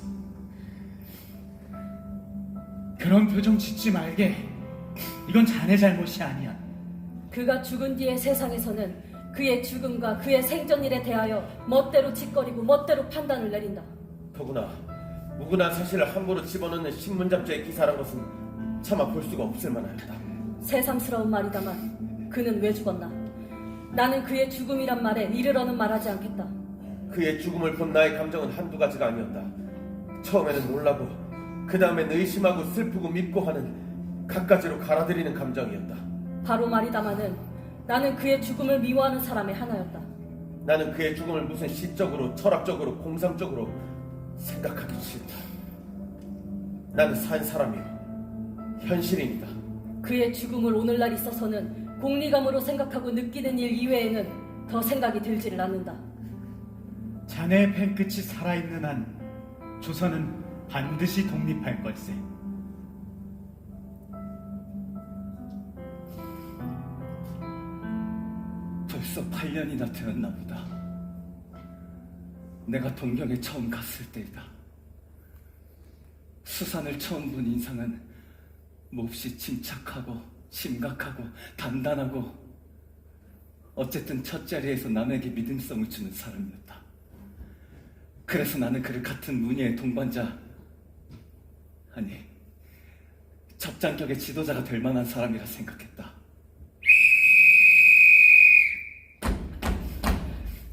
그런 표정 짓지 말게. 이건 자네 잘못이 아니야. 그가 죽은 뒤의 세상에서는 그의 죽음과 그의 생전일에 대하여 멋대로 짓거리고 멋대로 판단을 내린다. 더구나 무근한 사실을 함부로 집어넣는 신문 잡지의 기사란 것은 차마 볼 수가 없을 만하였다. 새삼스러운 말이다만 그는 왜 죽었나? 나는 그의 죽음이란 말에 이르러는 말하지 않겠다. 그의 죽음을 본 나의 감정은 한두 가지가 아니었다. 처음에는 놀라고 그 다음엔 의심하고 슬프고 밉고 하는 갖가지로 갈아들이는 감정이었다. 바로 말이다마는 나는 그의 죽음을 미워하는 사람의 하나였다. 나는 그의 죽음을 무슨 시적으로 철학적으로 공상적으로 생각하기 싫다. 나는 산 사람이요 현실인이다. 그의 죽음을 오늘날 있어서는 공리감으로 생각하고 느끼는 일 이외에는 더 생각이 들지를 않는다. 자네의 펜끝이 살아있는 한 조선은 반드시 독립할 걸세. 벌써 8년이나 되었나 보다. 내가 동경에 처음 갔을 때이다. 수산을 처음 본 인상은 몹시 침착하고 심각하고 단단하고 어쨌든 첫 자리에서 남에게 믿음성을 주는 사람이었다. 그래서 나는 그를 같은 문예의 동반자, 아니 접장격의 지도자가 될 만한 사람이라 생각했다.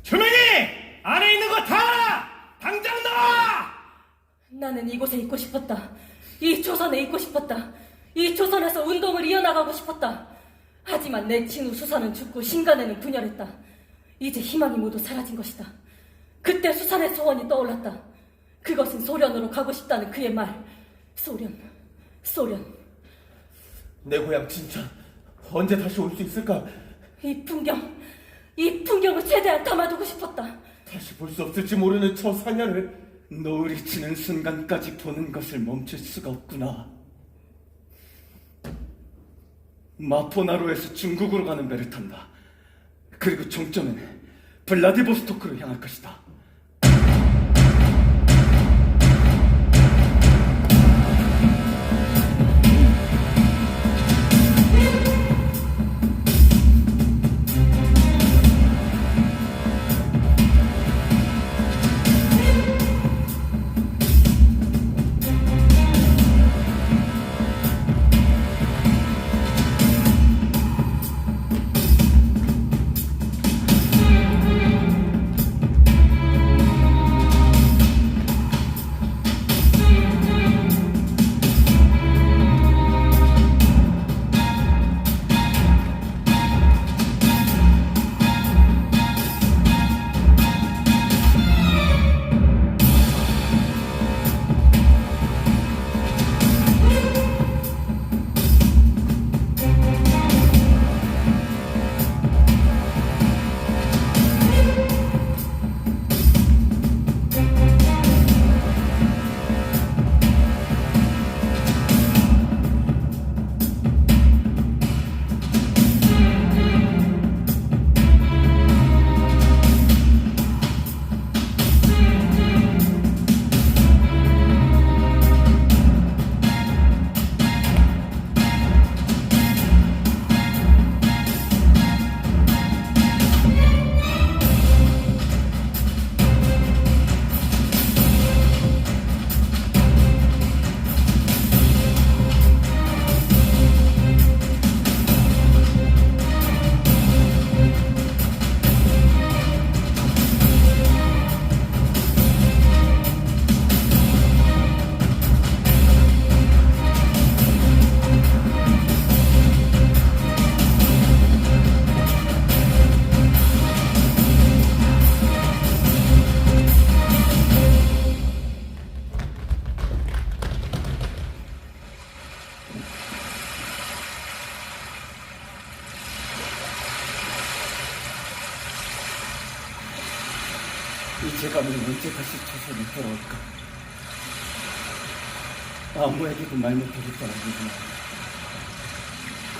주민이 안에 있는 거 다 당장 나와! 나는 이곳에 있고 싶었다. 이 조선에 있고 싶었다. 이 조선에서 운동을 이어나가고 싶었다. 하지만 내 친구 수산은 죽고 신간에는 분열했다. 이제 희망이 모두 사라진 것이다. 그때 수산의 소원이 떠올랐다. 그것은 소련으로 가고 싶다는 그의 말. 소련. 내 고향 진천 언제 다시 올 수 있을까? 이 풍경을 최대한 담아두고 싶었다. 다시 볼 수 없을지 모르는 저 사냐를. 노을이 지는 순간까지 보는 것을 멈출 수가 없구나. 마포나루에서 중국으로 가는 배를 탄다. 그리고 종점은 블라디보스토크로 향할 것이다. 제가는 언제 다시 조선에 돌아올까? 아무에게도 말 못하겠다는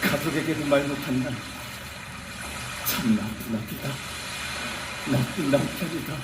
말, 가족에게도 말 못한 난 참 나쁜 아기다. 나쁜 남편이다.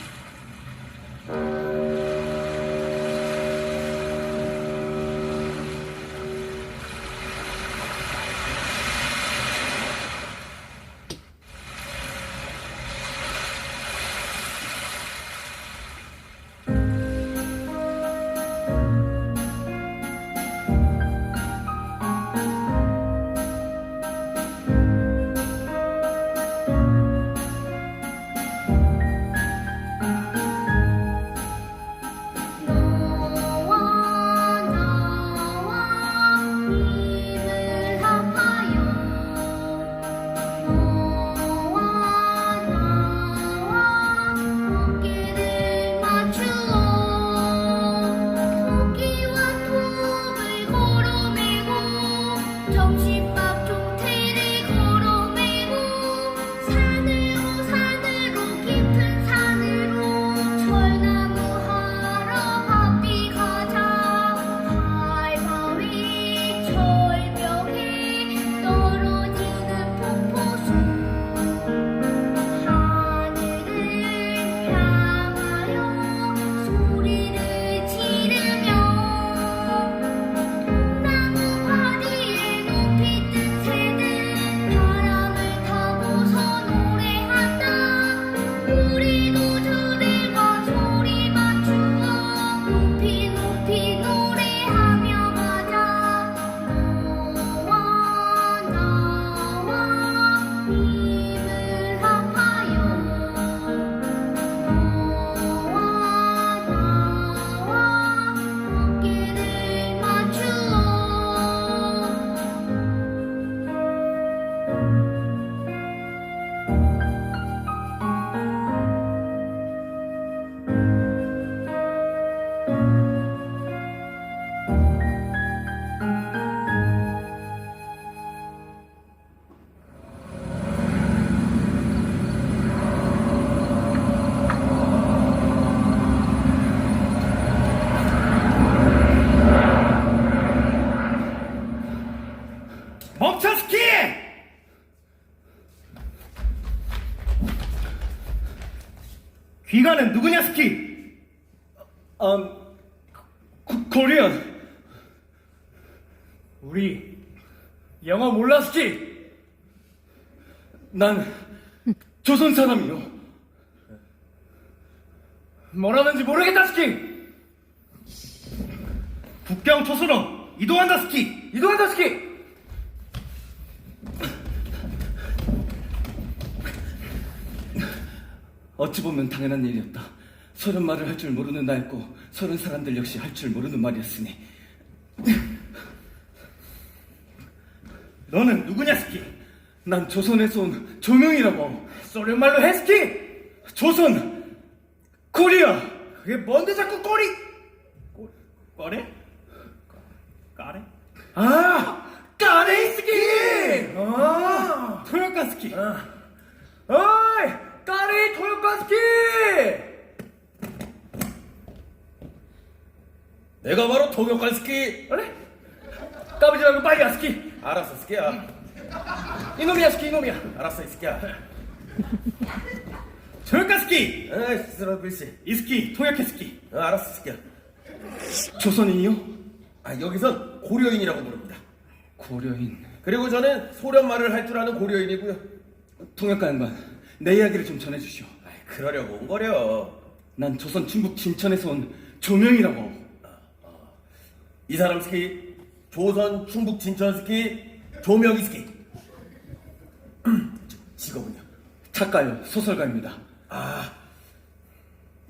멈춰 스키! 귀가는 누구냐 스키? 코리안. 우리 영어 몰라 스키? 난 조선 사람이요. 뭐라는지 모르겠다 스키. 국경 초소로 이동한다 스키! 이동한다 스키. 어찌 보면 당연한 일이었다. 서른 말을 할 줄 모르는 나였고 서른 사람들 역시 할 줄 모르는 말이었으니. 너는 누구냐 스키? 난 조선에서 온 조명이라고. 소련 말로 해 스키. 조선 코리아. 그게 뭔데 자꾸 꺼래? 까래? 아, 까레이 스키. 토요카 스키! 어이, 까레이 토요카 스키. 내가 바로 통역관 스키. 그래? 까부지 말고 빨리 와 스키. 알았어 스키야. 이놈이야 스키 이놈이야. 알았어 이 스키야. 토요카 스키! 에이 스스로 글씨. 이 스키 통역해 스키! 알았어 스키야. 조선인이요? 여기선 고려인이라고 부릅니다. 고려인. 그리고 저는 소련 말을 할 줄 아는 고려인이고요. 통역가 양반, 내 이야기를 좀 전해주시오. 그러려고 온 거려. 난 조선 충북 진천에서 온 조명이라고. 이 사람 스키 조선 충북 진천 스키 조명희 스키. 직업은요? 작가요, 소설가입니다.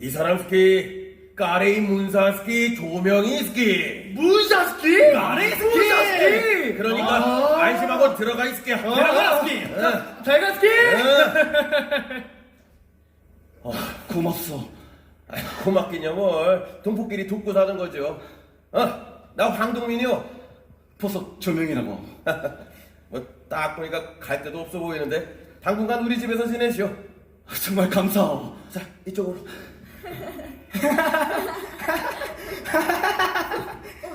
이 사람 스키 까레이 문사 스키 조명희 스키. 문사 스키. 까레이 스키. 문사 스키. 그러니까 안심하고 들어가 이 스키야. 들어가 스키. 잘가 스키. 고맙소. 고맙긴요 뭘. 동포끼리 돕고 사는 거죠. 나 황동민이요. 포석 조명이라고. 뭐 딱 보니까 갈 데도 없어 보이는데 당분간 우리 집에서 지내시오. 정말 감사하오. 자 이쪽으로.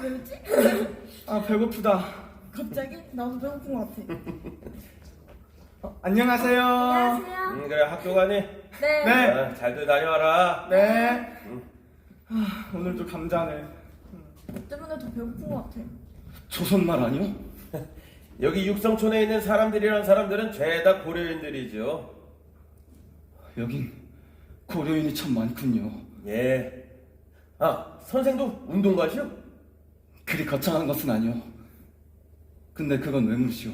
왜 웃지? 아, 배고프다. 갑자기? 나도 배고픈 것 같아. 안녕하세요. 안녕하세요. 그래 학교 가니? 네. 아, 잘들 다녀와라. 네. 오늘도 감자네. 너 때문에 더 배고픈 것 같아. 조선말 아니요? 여기 육성촌에 있는 사람들이란 사람들은 죄다 고려인들이죠. 여긴 고려인이 참 많군요. 예. 아, 선생도 운동가시오? 그리 거창한 것은 아니요. 근데 그건 왜 물으시오?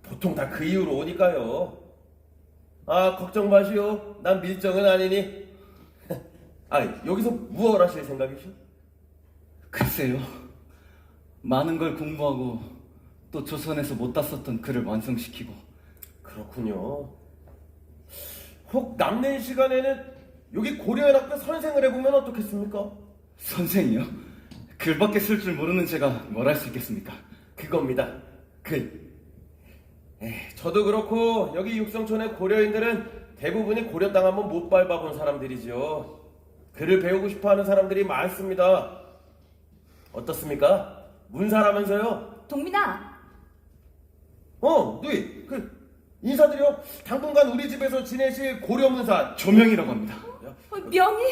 보통 다 그 이유로 오니까요. 아, 걱정 마시오. 난 밀정은 아니니. 아, 여기서 무엇을 하실 생각이시오? 글쎄요. 많은 걸 공부하고 또 조선에서 못 다 썼던 글을 완성시키고. 그렇군요. 혹 남는 시간에는 여기 고려연합교 선생을 해보면 어떻겠습니까? 선생이요? 글밖에 쓸 줄 모르는 제가 뭘 할 수 있겠습니까? 그겁니다. 저도 그렇고 여기 육성촌의 고려인들은 대부분이 고려 땅 한번 못 밟아본 사람들이죠. 글을 배우고 싶어하는 사람들이 많습니다. 어떻습니까? 문사라면서요? 동민아. 누이 인사드려. 당분간 우리 집에서 지내실 고려문사 조명이라고 합니다. 명이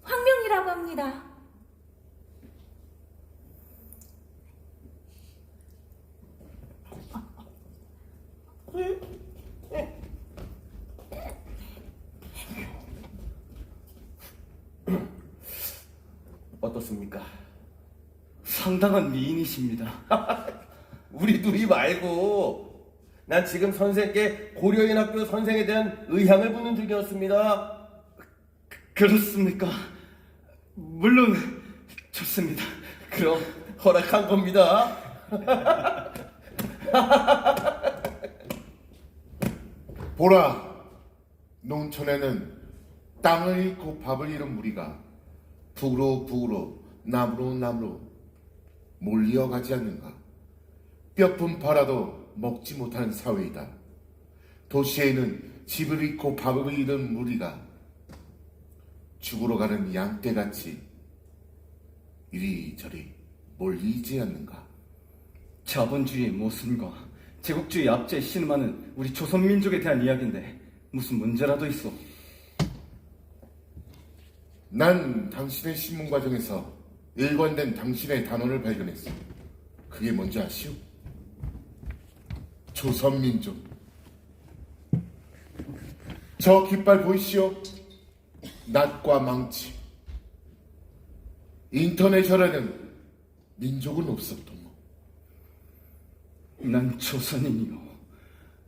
황명이라고 합니다. 어떻습니까? 상당한 미인이십니다. 우리 둘이 말고 난 지금 선생께 고려인 학교 선생에 대한 의향을 묻는 중이었습니다. 그렇습니까? 물론 좋습니다. 그럼 허락한 겁니다. 보라, 농촌에는 땅을 잃고 밥을 잃은 무리가 북으로 남으로 몰려가지 않는가. 뼈품 팔아도 먹지 못하는 사회이다. 도시에는 집을 잃고 밥을 잃은 무리가 죽으러 가는 양떼같이 이리저리 몰리지 않는가. 자본주의의 모순과 제국주의 압제에 신음하는 우리 조선민족에 대한 이야기인데 무슨 문제라도 있어. 난 당신의 신문 과정에서 일관된 당신의 단어를 발견했어. 그게 뭔지 아시오? 조선민족. 저 깃발 보이시오? 낫과 망치. 인터내셔널에는 민족은 없었던 뭐. 난 조선인이요.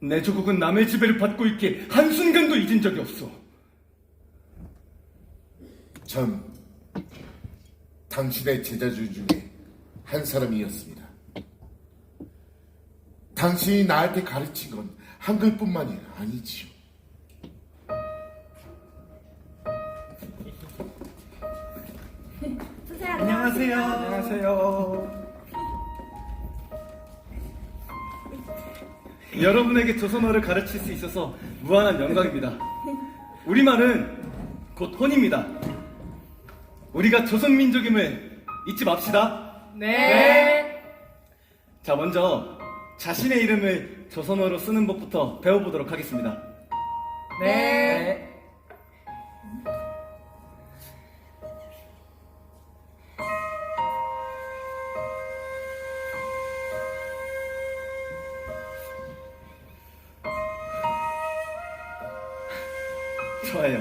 내 조국은 남의 지배를 받고 있기에 한순간도 잊은 적이 없어. 전 당신의 제자주 중에 한 사람이었습니다. 당신이 나한테 가르친 건 한글뿐만이 아니지요. 선생 안녕하세요. 안녕하세요. 여러분에게 조선어를 가르칠 수 있어서 무한한 영광입니다. 우리말은 곧 혼입니다. 우리가 조선민족임을 잊지 맙시다. 네. 자, 먼저 자신의 이름을 조선어로 쓰는 법부터 배워보도록 하겠습니다. 네. 좋아요.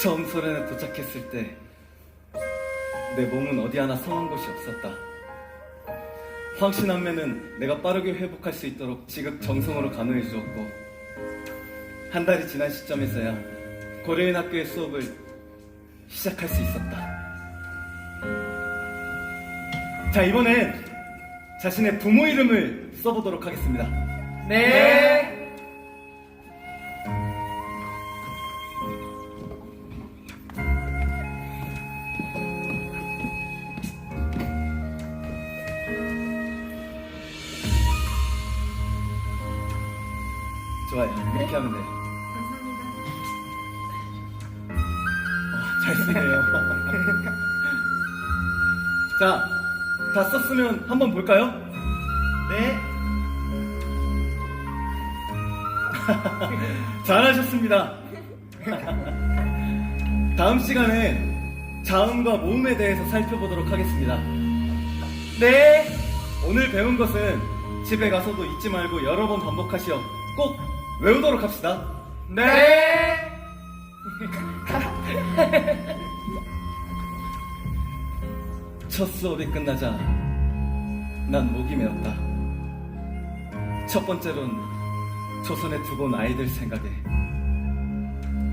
처음 소련에 도착했을 때 내 몸은 어디 하나 성한 곳이 없었다. 황신한매는 내가 빠르게 회복할 수 있도록 지극정성으로 간호해 주었고, 한 달이 지난 시점에서야 고려인 학교의 수업을 시작할 수 있었다. 자, 이번엔 자신의 부모 이름을 써보도록 하겠습니다. 네. 좋아요. 이렇게 하면 돼요. 감사합니다. 잘 쓰네요. 자, 다 썼으면 한번 볼까요? 네. 잘하셨습니다. 다음 시간에 자음과 모음에 대해서 살펴보도록 하겠습니다. 네. 오늘 배운 것은 집에 가서도 잊지 말고 여러 번 반복하시어 꼭 외우도록 합시다. 네. 첫 수업이 끝나자 난 목이 메었다. 첫 번째로는 조선에 두고 온 아이들 생각에,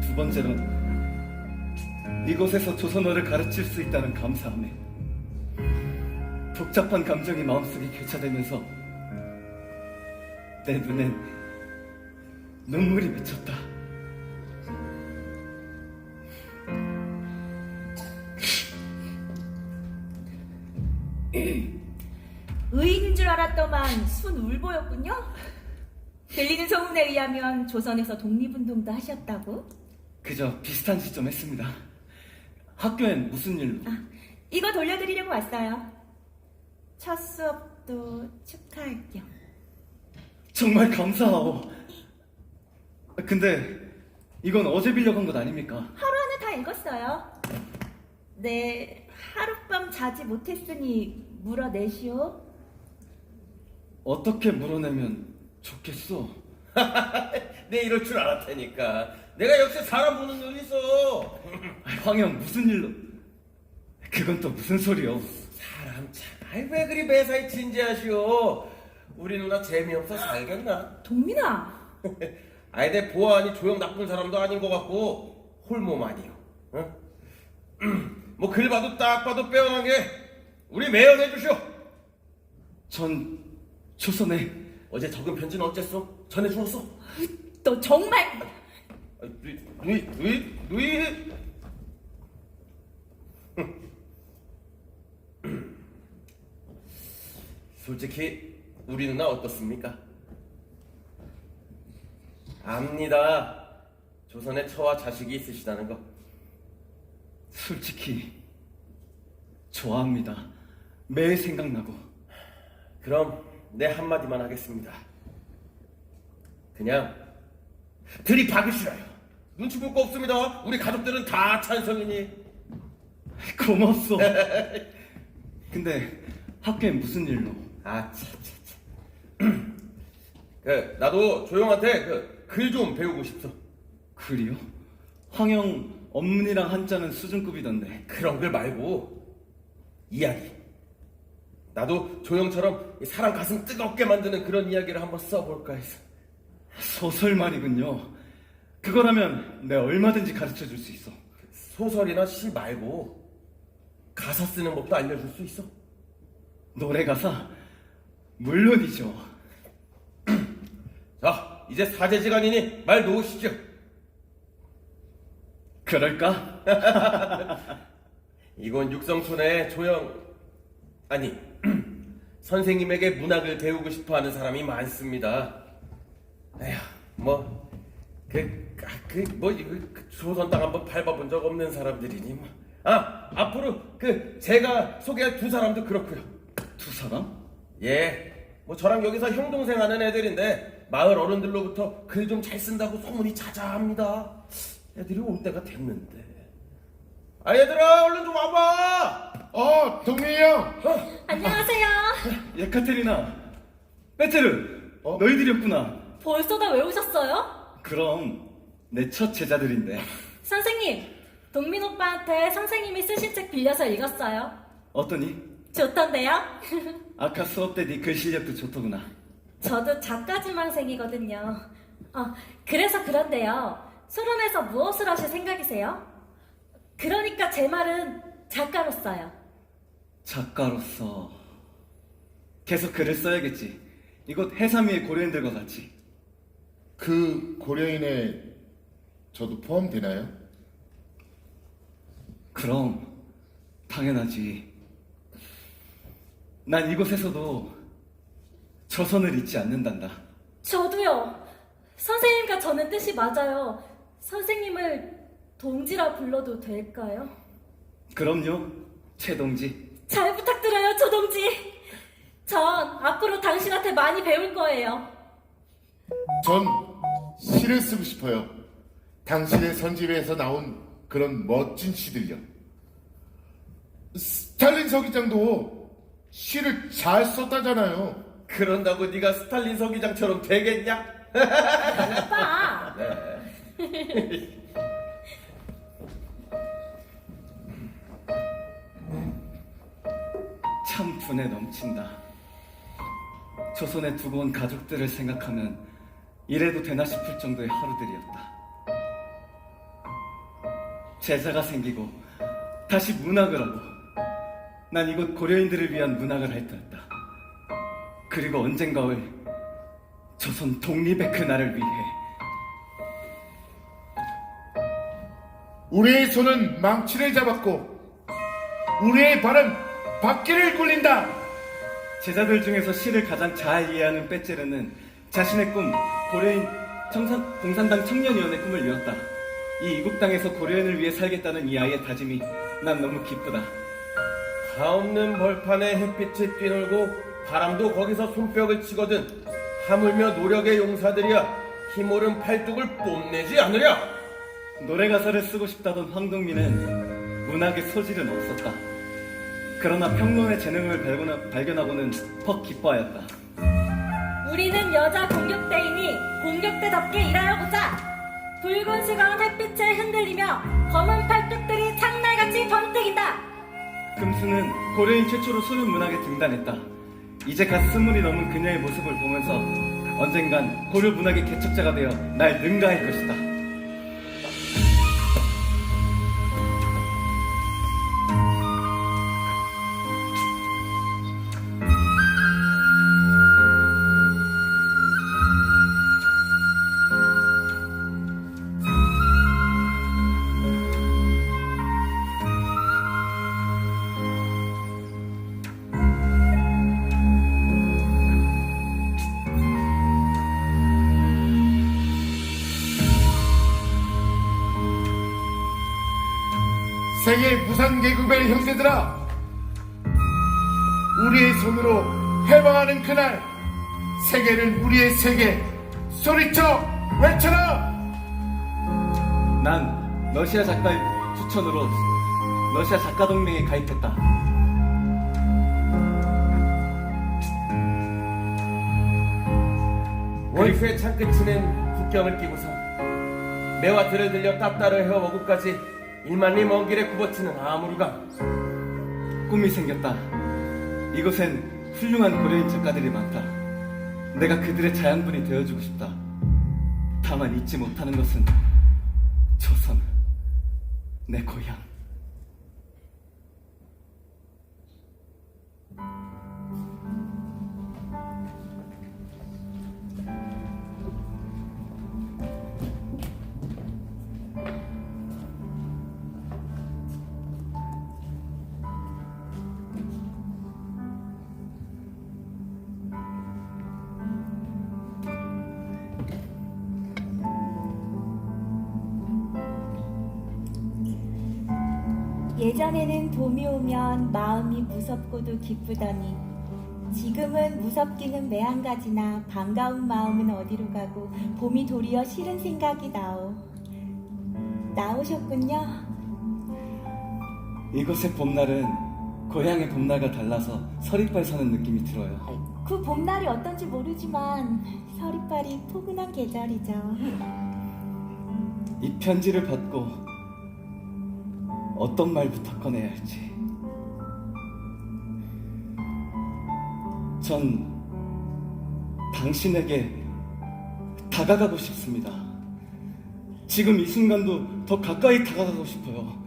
두 번째로는 이곳에서 조선어를 가르칠 수 있다는 감사함에, 복잡한 감정이 마음속에 교차되면서 내 눈엔 눈물이 맺혔다. 의인인 줄 알았더만 순울보였군요. 들리는 소문에 의하면 조선에서 독립운동도 하셨다고? 그저 비슷한 시점 했습니다. 학교엔 무슨 일로? 이거 돌려드리려고 왔어요. 첫 수업도 축하할 겸. 정말 감사하오. 근데 이건 어제 빌려간 것 아닙니까? 하루 안에 다 읽었어요. 네, 하룻밤 자지 못했으니 물어내시오. 어떻게 물어내면 좋겠소? 내 이럴 줄 알았다니까. 내가 역시 사람 보는 눈이 있어. 황영 무슨 일로? 그건 또 무슨 소리요? 사람 참. 아이, 왜 그리 매사에 진지하시오. 우리 누나 재미없어 살겠나? 동민아, 아이, 내 보아하니 조용 나쁜 사람도 아닌 것 같고 홀몸아니요. 응? 뭐 글 봐도 딱 봐도 빼어난 게 우리 매연해 주시오. 전 조선에 어제 적은 편지는 어쨌어? 전해 주었어? 너 정말. 누이. 솔직히 우리 누나 어떻습니까? 압니다. 조선에 처와 자식이 있으시다는 거. 솔직히 좋아합니다. 매일 생각나고. 그럼 내 한마디만 하겠습니다. 그냥 들이박으시라요. 눈치 볼 거 없습니다. 우리 가족들은 다 찬성이니. 고맙소. 근데 학교엔 무슨 일로? 나도 조용한테 글 좀 배우고 싶어. 글이요? 황영 언문이랑 한자는 수준급이던데. 그런 글 말고 이야기. 나도 조용처럼 사람 가슴 뜨겁게 만드는 그런 이야기를 한번 써볼까 해서. 소설 말이군요. 그거라면 내가 얼마든지 가르쳐 줄 수 있어. 소설이나 시 말고 가사 쓰는 법도 알려줄 수 있어. 노래 가사? 물론이죠. 자, 이제 사제지간이니 말 놓으시죠. 그럴까? 이건 육성촌에 아니 선생님에게 문학을 배우고 싶어하는 사람이 많습니다. 에휴, 조선 땅 한번 밟아본 적 없는 사람들이니 뭐. 앞으로 제가 소개할 두 사람도 그렇고요. 두 사람? 예, 뭐 저랑 여기서 형 동생 하는 애들인데 마을 어른들로부터 글 좀 잘 쓴다고 소문이 자자합니다. 애들이 올 때가 됐는데. 얘들아, 얼른 좀 와봐. 동민이 형. 안녕하세요. 예카테리나, 빼테르, 너희들이었구나. 벌써 다 외우셨어요? 그럼 내 첫 제자들인데. 선생님, 동민 오빠한테 선생님이 쓰신 책 빌려서 읽었어요. 어떠니? 좋던데요? 아까 수업 때 네 글 실력도 좋더구나. 저도 작가지망생이거든요. 그래서 그런데요. 수련에서 무엇을 하실 생각이세요? 그러니까 제 말은 작가로서요. 작가로서 계속 글을 써야겠지. 이곳 해삼위의 고려인들과 같이. 그 고려인에 저도 포함되나요? 그럼 당연하지. 난 이곳에서도 조선을 잊지 않는단다. 저도요. 선생님과 저는 뜻이 맞아요. 선생님을 동지라 불러도 될까요? 그럼요, 최동지. 잘 부탁드려요, 조동지. 전 앞으로 당신한테 많이 배울 거예요. 전 시를 쓰고 싶어요. 당신의 선집에서 나온 그런 멋진 시들요. 스탈린 서기장도 시를 잘 썼다잖아요. 그런다고 네가 스탈린 서기장처럼 되겠냐? 오빠. 참 분에 넘친다. 조선에 두고 온 가족들을 생각하면 이래도 되나 싶을 정도의 하루들이었다. 제자가 생기고 다시 문학을 하고 난 이곳 고려인들을 위한 문학을 할 터였다. 그리고 언젠가 올 조선 독립의 그날을 위해 우리의 손은 망치를 잡았고 우리의 발은 바퀴를 굴린다. 제자들 중에서 시를 가장 잘 이해하는 빼찌르는 자신의 꿈, 고려인 공산당 청년위원회 꿈을 이뤘다. 이 이국 땅에서 고려인을 위해 살겠다는 이 아이의 다짐이 난 너무 기쁘다. 가없는 벌판에 햇빛이 뛰놀고 바람도 거기서 손뼉을 치거든 하물며 노력의 용사들이야 힘오른 팔뚝을 뽐내지 않으랴. 노래 가사를 쓰고 싶다던 황동민은 문학의 소질은 없었다. 그러나 평론의 재능을 발견하고는 퍽 기뻐하였다. 우리는 여자 공격대이니 공격대답게 일하여보자. 붉은 시가운 햇빛에 흔들리며 검은 팔뚝들이 창날같이 번뜩인다. 금수는 고려인 최초로 소년 문학에 등단했다. 이제 갓 20이 넘은 그녀의 모습을 보면서 언젠간 고려 문학의 개척자가 되어 날 능가할 것이다. 세계 무상계급의 형제들아, 우리의 손으로 해방하는 그날, 세계는 우리의 세계, 소리쳐 외쳐라. 난 러시아 작가의 추천으로 러시아 작가동맹에 가입했다. 월수의 창끝치는 국경을 끼고서 매와 들을 들려 따따를 헤어 오고까지 1만 리 먼 길에 굽어치는 아무르강. 꿈이 생겼다. 이곳엔 훌륭한 고려인 작가들이 많다. 내가 그들의 자양분이 되어주고 싶다. 다만 잊지 못하는 것은 조선, 내 고향. 예전에는 봄이 오면 마음이 무섭고도 기쁘더니 지금은 무섭기는 매한가지나 반가운 마음은 어디로 가고 봄이 도리어 싫은 생각이 나오셨군요. 이곳의 봄날은 고향의 봄날과 달라서 서리빨 서는 느낌이 들어요. 그 봄날이 어떤지 모르지만 서리빨이 포근한 계절이죠. 이 편지를 받고 어떤 말부터 꺼내야 할지. 전 당신에게 다가가고 싶습니다. 지금 이 순간도 더 가까이 다가가고 싶어요.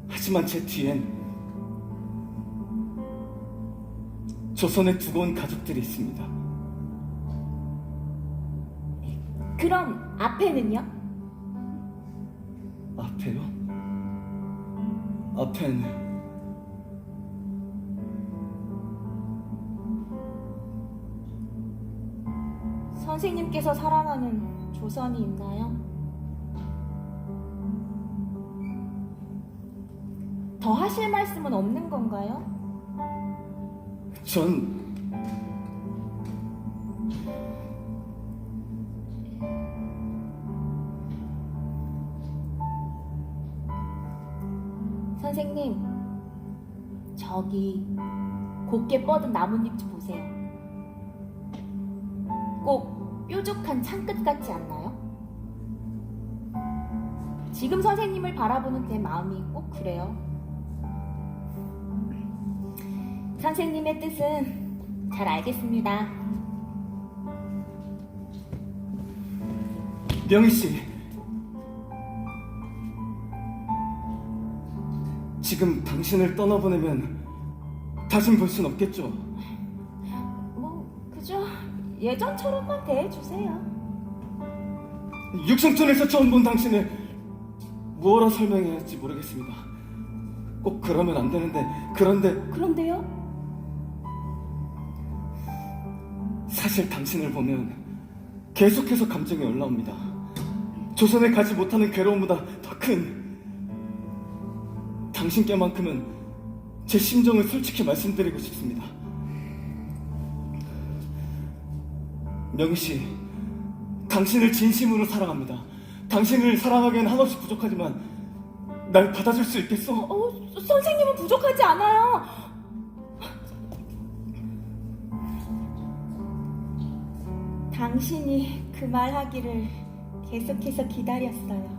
하지만 제 뒤엔 조선에 두고 온 가족들이 있습니다. 그럼 앞에는요? 앞에요? 앞엔 선생님께서 사랑하는 조선이 있나요? 더 하실 말씀은 없는 건가요? 전 선생님, 저기 곱게 뻗은 나뭇잎 좀 보세요. 꼭 뾰족한 창끝 같지 않나요? 지금 선생님을 바라보는 제 마음이 꼭 그래요. 선생님의 뜻은 잘 알겠습니다. 명희 씨, 지금 당신을 떠나보내면 다신 볼 순 없겠죠? 뭐 그저 예전처럼만 대해주세요. 육성촌에서 처음 본 당신을 뭐라 설명해야 할지 모르겠습니다. 꼭 그러면 안 되는데, 그런데요? 사실 당신을 보면 계속해서 감정이 올라옵니다. 조선에 가지 못하는 괴로움보다 더 큰 당신께만큼은 제 심정을 솔직히 말씀드리고 싶습니다. 명희 씨, 당신을 진심으로 사랑합니다. 당신을 사랑하기엔 한없이 부족하지만 날 받아줄 수 있겠어? 선생님은 부족하지 않아요. 당신이 그 말하기를 계속해서 기다렸어요.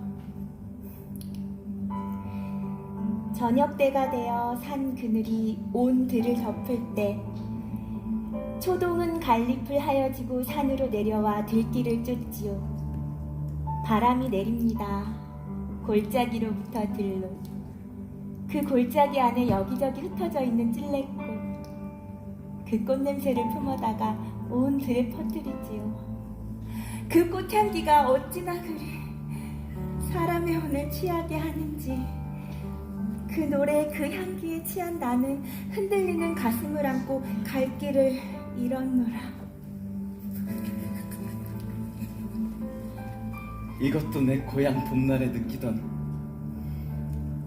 저녁 때가 되어 산 그늘이 온 들을 덮을 때 초동은 갈잎을 하여지고 산으로 내려와 들길을 쫓지요. 바람이 내립니다. 골짜기로부터 들로. 그 골짜기 안에 여기저기 흩어져 있는 찔레꽃. 그 꽃냄새를 품어다가 온 들에 퍼뜨리지요. 그 꽃향기가 어찌나 그리 사람의 혼을 취하게 하는지. 그 노래, 그 향기에 취한 나는 흔들리는 가슴을 안고 갈 길을 잃었노라. 이것도 내 고향 봄날에 느끼던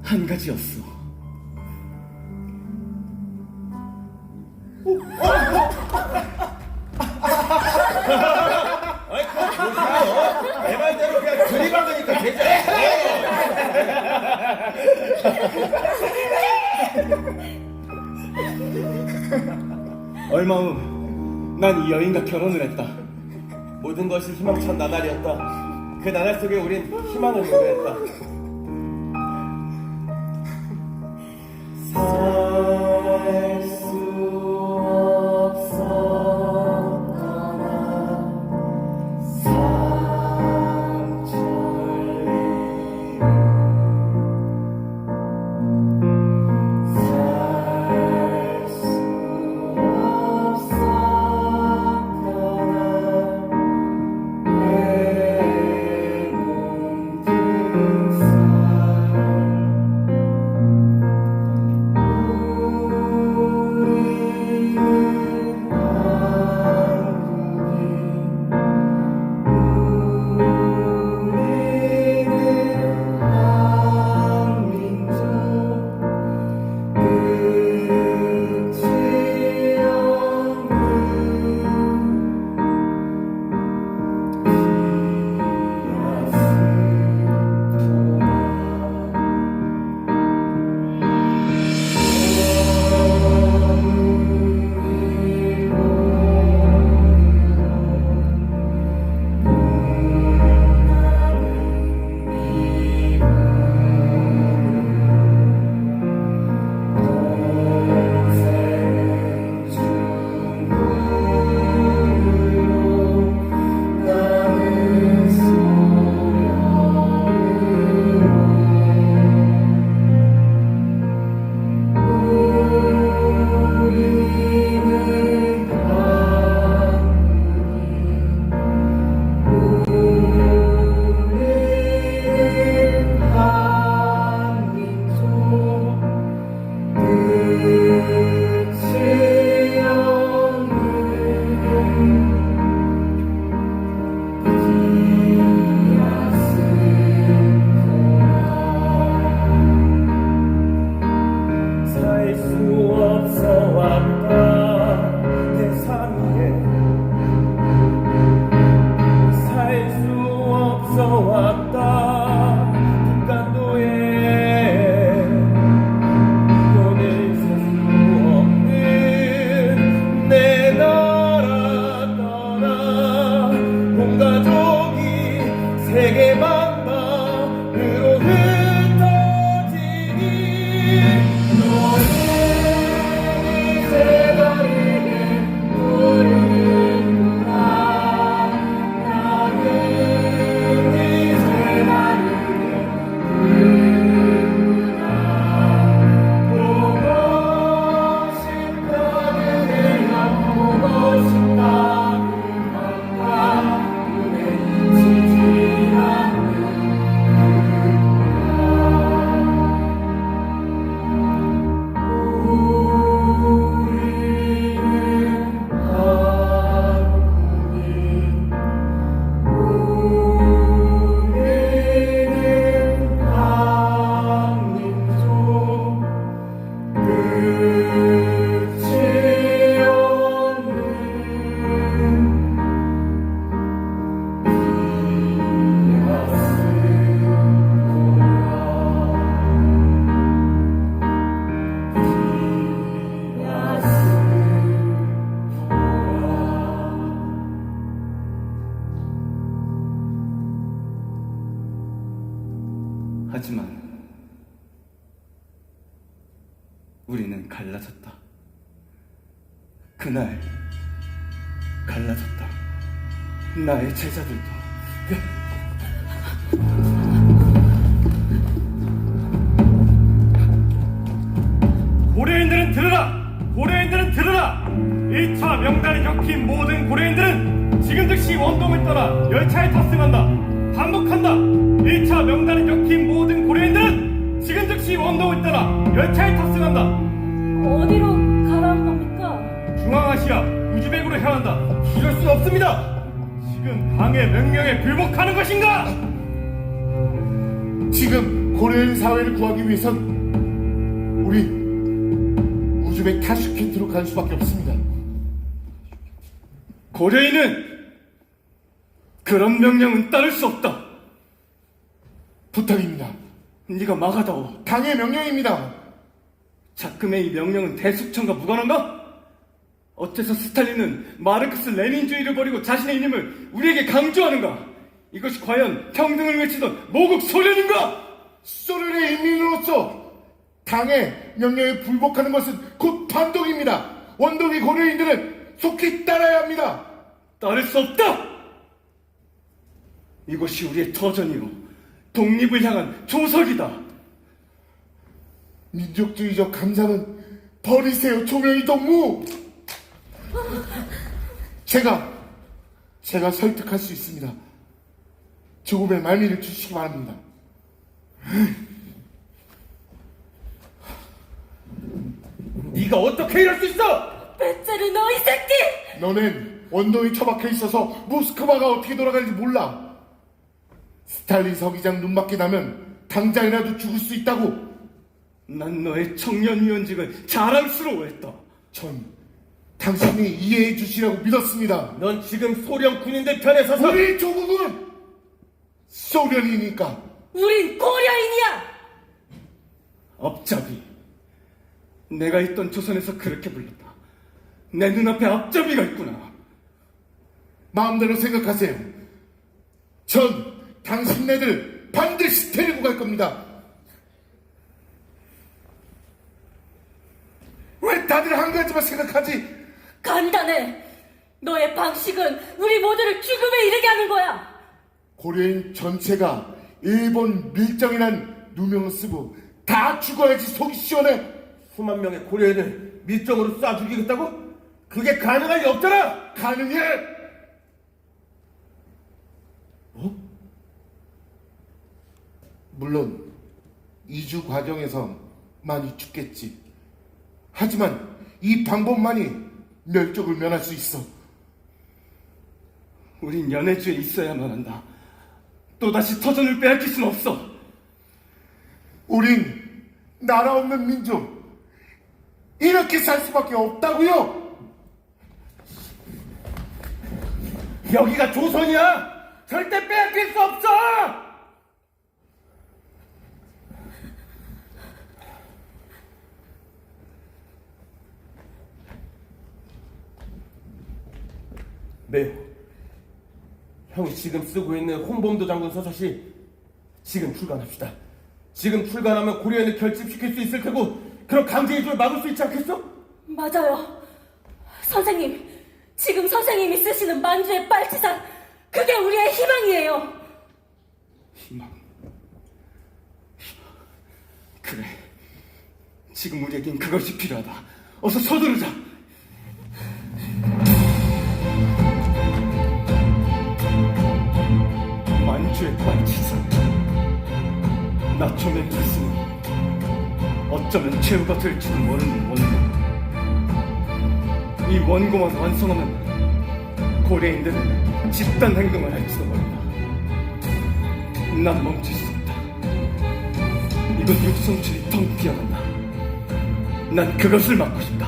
한 가지였어. 내 말대로 그냥 들이박으니까 되죠. 얼마 후 난 이 여인과 결혼을 했다. 모든 것이 희망찬 나날이었다. 그 나날 속에 우린 희망을 노래했다. 살 수 없었거나 양만으로 흩어지니 너는 이제 다르게 부르는구나 나는 이제 다르게 부르는구나 보고 싶다는 내가 보고 싶다는 맘과 눈에 비치지 하지만 우리는 갈라졌다. 그날 갈라졌다. 나의 제자들도. 고려인들은 들으라! 고려인들은 들으라! 1차 명단에 적힌 모든 고려인들은 지금 즉시 원동을 떠나 열차에 탑승한다. 반복한다. 1차 명단에 적힌 모든 고려인들은 지금 즉시 원동을 떠나 열차에 탑승한다. 어디로 가라는 겁니까? 중앙아시아 우즈벡으로 향한다. 이럴 수 없습니다. 지금 당의 명령에 불복하는 것인가? 지금 고려인 사회를 구하기 위해선 우리 우즈벡 타슈켄트로 갈 수밖에 없습니다. 고려인은 그런 명령은 따를 수 없다. 부탁입니다. 네가 막아다오. 당의 명령입니다. 자금의 이 명령은 대숙청과 무관한가? 어째서 스탈린은 마르크스 레닌주의를 버리고 자신의 이념을 우리에게 강조하는가? 이것이 과연 평등을 외치던 모국 소련인가? 소련의 인민으로서 당의 명령에 불복하는 것은 곧 반독입니다. 원동이 고려인들은 속히 따라야 합니다. 따를 수 없다! 이것이 우리의 터전이요 독립을 향한 조석이다. 민족주의적 감상은 버리세요, 조명희 동무. 제가 설득할 수 있습니다. 조금의 말미를 주시기 바랍니다. 네가 어떻게 이럴 수 있어? 배째르 너 이 새끼! 너는 원동이 처박혀 있어서 모스크바가 어떻게 돌아가는지 몰라. 스탈린 서기장 눈맞게 나면 당장이라도 죽을 수 있다고. 난 너의 청년위원직을 자랑스러워했다. 전 당신이 이해해 주시라고 믿었습니다. 넌 지금 소련 군인들 편에 서서 우리 조국은 소련이니까. 우린 고려인이야! 앞잡이. 내가 있던 조선에서 그렇게 불렀다. 내 눈앞에 앞잡이가 있구나. 마음대로 생각하세요. 전 당신네들 반드시 데리고 갈 겁니다. 왜 다들 한 가지만 생각하지? 간단해. 너의 방식은 우리 모두를 죽음에 이르게 하는 거야. 고려인 전체가 일본 밀정이란 누명을 쓰고 다 죽어야지 속이 시원해. 수만 명의 고려인을 밀정으로 쏴 죽이겠다고? 그게 가능할 리 없잖아! 가능해? 물론 이주 과정에서 많이 죽겠지. 하지만 이 방법만이 멸족을 면할 수 있어. 우린 연해주에 있어야만 한다. 또다시 터전을 빼앗길 순 없어. 우린 나라 없는 민족. 이렇게 살 수밖에 없다고요. 여기가 조선이야! 절대 빼앗길 수 없어! 네. 형이 지금 쓰고 있는 홍범도 장군 서사시 지금 출간합시다. 지금 출간하면 고려인을 결집시킬 수 있을 테고 그런 강제 이주를 막을 수 있지 않겠어? 맞아요. 선생님, 지금 선생님이 쓰시는 만주의 빨치산, 그게 우리의 희망이에요. 희망. 그래. 지금 우리에겐 그것이 필요하다. 어서 서두르자. 만주의 빨치산. 나초의 뜻은 어쩌면 최후가 될지도 모르는 원고. 이 원고만 완성하면 고려인들은 집단 행동을 할지도 모른다. 난 멈출 수 없다. 이건 육성출이 텅 비어간다. 난 그것을 막고 싶다.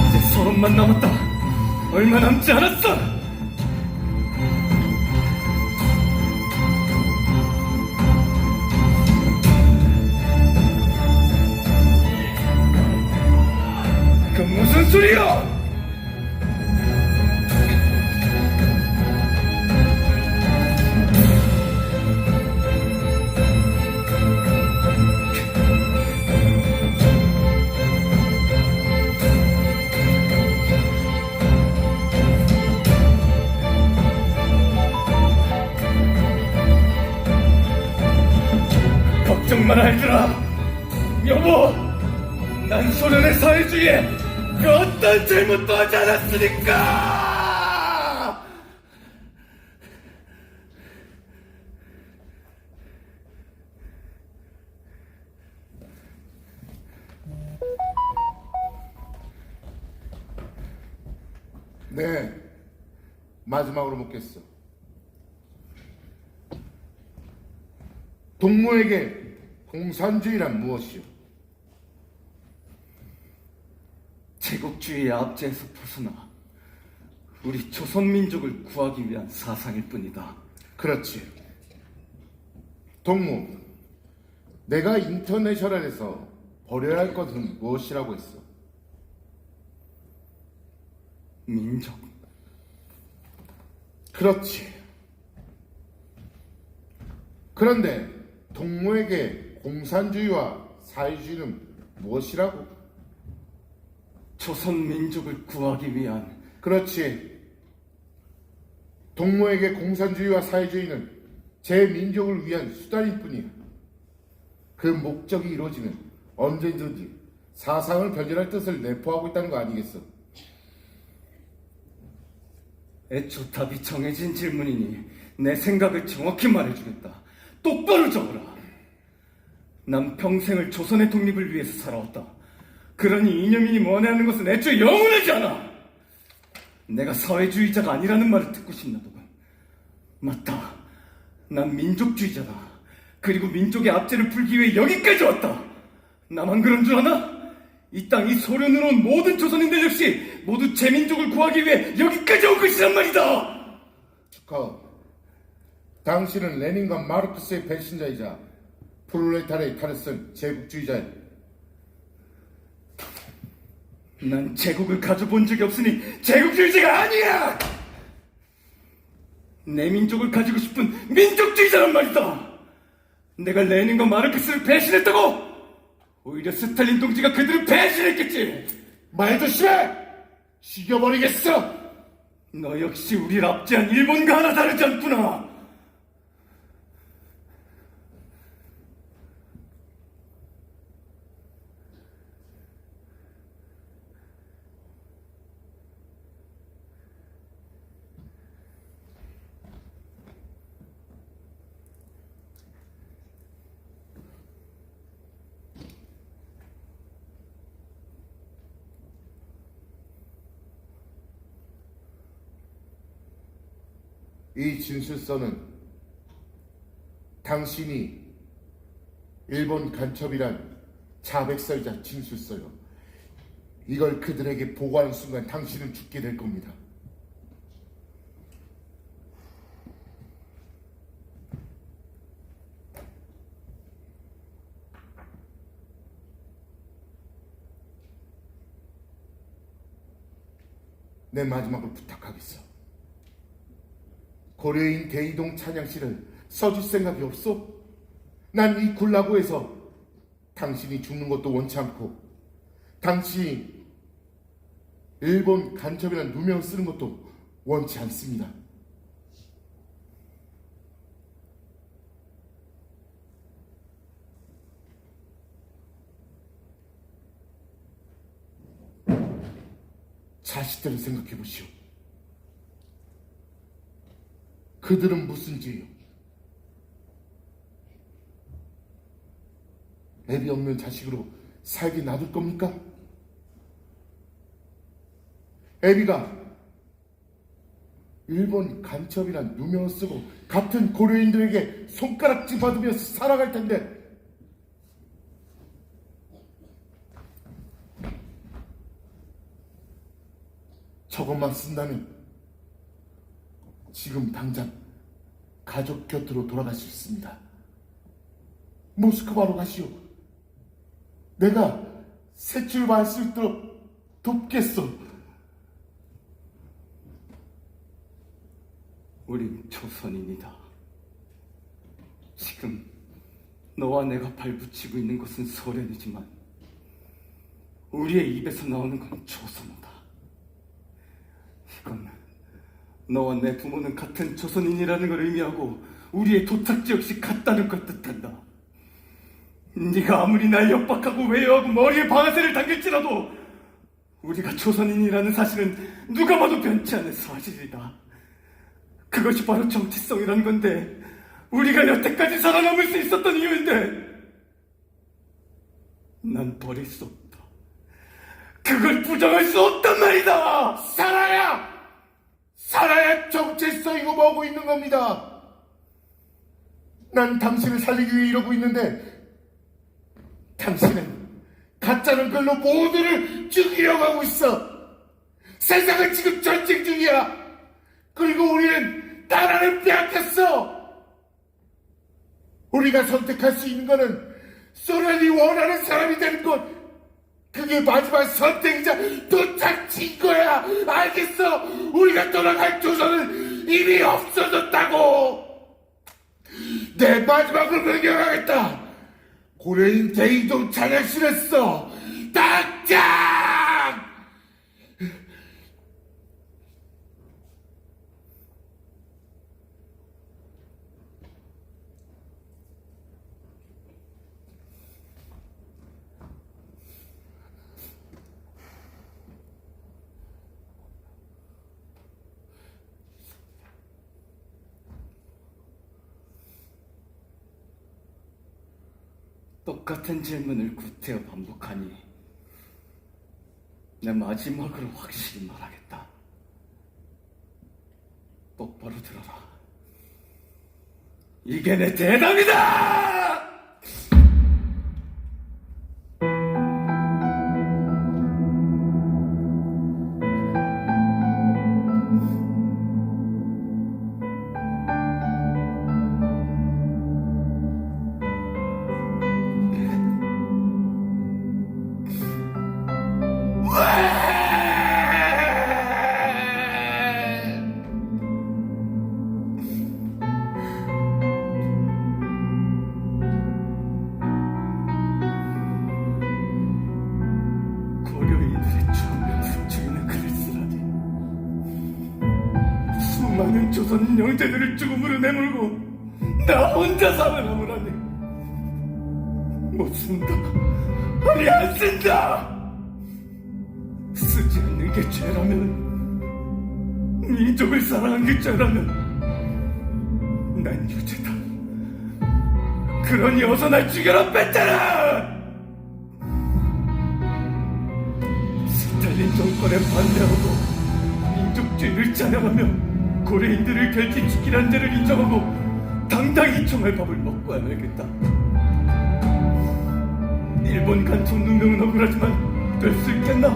이제 서론만 남았다. 얼마 남지 않았어. 그 무슨 소리야? 걱정 마라 얘들아. 여보, 난 소련의 사회주의에 그 어떤 잘못도 하지 않았으니까! 네, 마지막으로 묻겠어. 동무에게 공산주의란 무엇이오? 제국주의의 압제에서 벗어나 우리 조선민족을 구하기 위한 사상일 뿐이다. 그렇지. 동무, 내가 인터내셔널에서 버려야 할 것은 무엇이라고 했어? 민족. 그렇지. 그런데 동무에게 공산주의와 사회주의는 무엇이라고? 조선민족을 구하기 위한. 그렇지. 동무에게 공산주의와 사회주의는 제 민족을 위한 수단일 뿐이야. 그 목적이 이루어지면 언제든지 사상을 변절할 뜻을 내포하고 있다는 거 아니겠어? 애초 답이 정해진 질문이니 내 생각을 정확히 말해주겠다. 똑바로 적어라. 난 평생을 조선의 독립을 위해서 살아왔다. 그러니 이념인이 원하는 것은 애초에 영원하지 않아. 내가 사회주의자가 아니라는 말을 듣고 싶나보군. 맞다. 난 민족주의자다. 그리고 민족의 압제를 풀기 위해 여기까지 왔다. 나만 그런 줄 아나? 이 땅이 소련으로 온 모든 조선인들 역시 모두 제 민족을 구하기 위해 여기까지 온 것이란 말이다. 축하하오. 당신은 레닌과 마르크스의 배신자이자 프롤레타리아의 탈을 쓴 제국주의자야. 난 제국을 가져본 적이 없으니 제국주의자가 아니야! 내 민족을 가지고 싶은 민족주의자란 말이다! 내가 레닌과 마르크스를 배신했다고! 오히려 스탈린 동지가 그들을 배신했겠지! 말 조심해! 죽여버리겠어! 너 역시 우리를 압제한 일본과 하나 다르지 않구나! 이 진술서는 당신이 일본 간첩이란 자백서이자 진술서요. 이걸 그들에게 보고하는 순간 당신은 죽게 될 겁니다. 내 마지막으로 부탁하겠어. 고려인 대이동 찬양실을 써줄 생각이 없어? 난 이 굴라고에서 당신이 죽는 것도 원치 않고 당신이 일본 간첩이라는 누명을 쓰는 것도 원치 않습니다. 자식들을 생각해 보시오. 그들은 무슨 죄요? 애비 없는 자식으로 살게 놔둘 겁니까? 애비가 일본 간첩이란 누명을 쓰고 같은 고려인들에게 손가락질 받으면서 살아갈 텐데 저것만 쓴다면 지금 당장 가족 곁으로 돌아갈 수 있습니다. 모스크바로 가시오. 내가 새 출발 할 수 있도록 돕겠소. 우린 조선인이다. 지금 너와 내가 발붙이고 있는 것은 소련이지만 우리의 입에서 나오는 건 조선어다. 이건 너와 내 부모는 같은 조선인이라는 걸 의미하고 우리의 도착지 역시 같다는 걸 뜻한다. 네가 아무리 날 협박하고 외유하고 머리에 방아쇠를 당길지라도 우리가 조선인이라는 사실은 누가 봐도 변치 않는 사실이다. 그것이 바로 정체성이라는 건데 우리가 여태까지 살아남을 수 있었던 이유인데 난 버릴 수 없다. 그걸 부정할 수 없단 말이다. 살아야 정체성이고 뭐고 있는 겁니다. 난 당신을 살리기 위해 이러고 있는데 당신은 가짜는 걸로 모두를 죽이려고 하고 있어. 세상은 지금 전쟁 중이야. 그리고 우리는 나라를 빼앗겼어. 우리가 선택할 수 있는 거는 소련이 원하는 사람이 되는 것. 그게 마지막 선택이자 도착지인 거야. 알겠어? 우리가 돌아갈 조선은 이미 없어졌다고. 내 마지막으로 명령하겠다. 고려인 대이동 찬양실을 써. 당장! 똑같은 질문을 구태여 반복하니 내 마지막으로 확실히 말하겠다. 똑바로 들어라. 이게 내 대답이다! 많은 조선 영재들을 죽음으로 내몰고 나 혼자 살아남으라니. 못 쓴다. 아니 안 쓴다. 쓰지 않는 게 죄라면, 민족을 사랑하는 게 죄라면 난 유죄다. 그러니 어서 날 죽여라 뺐잖아. 스탈린 정권에 반대하고 민족주의를 찬양하며 고려인들을 결집시키라는 죄를 인정하고 당당히 총알밥을 먹고야 말겠다. 일본 간첩 누명은 억울하지만 될 수 있겠나?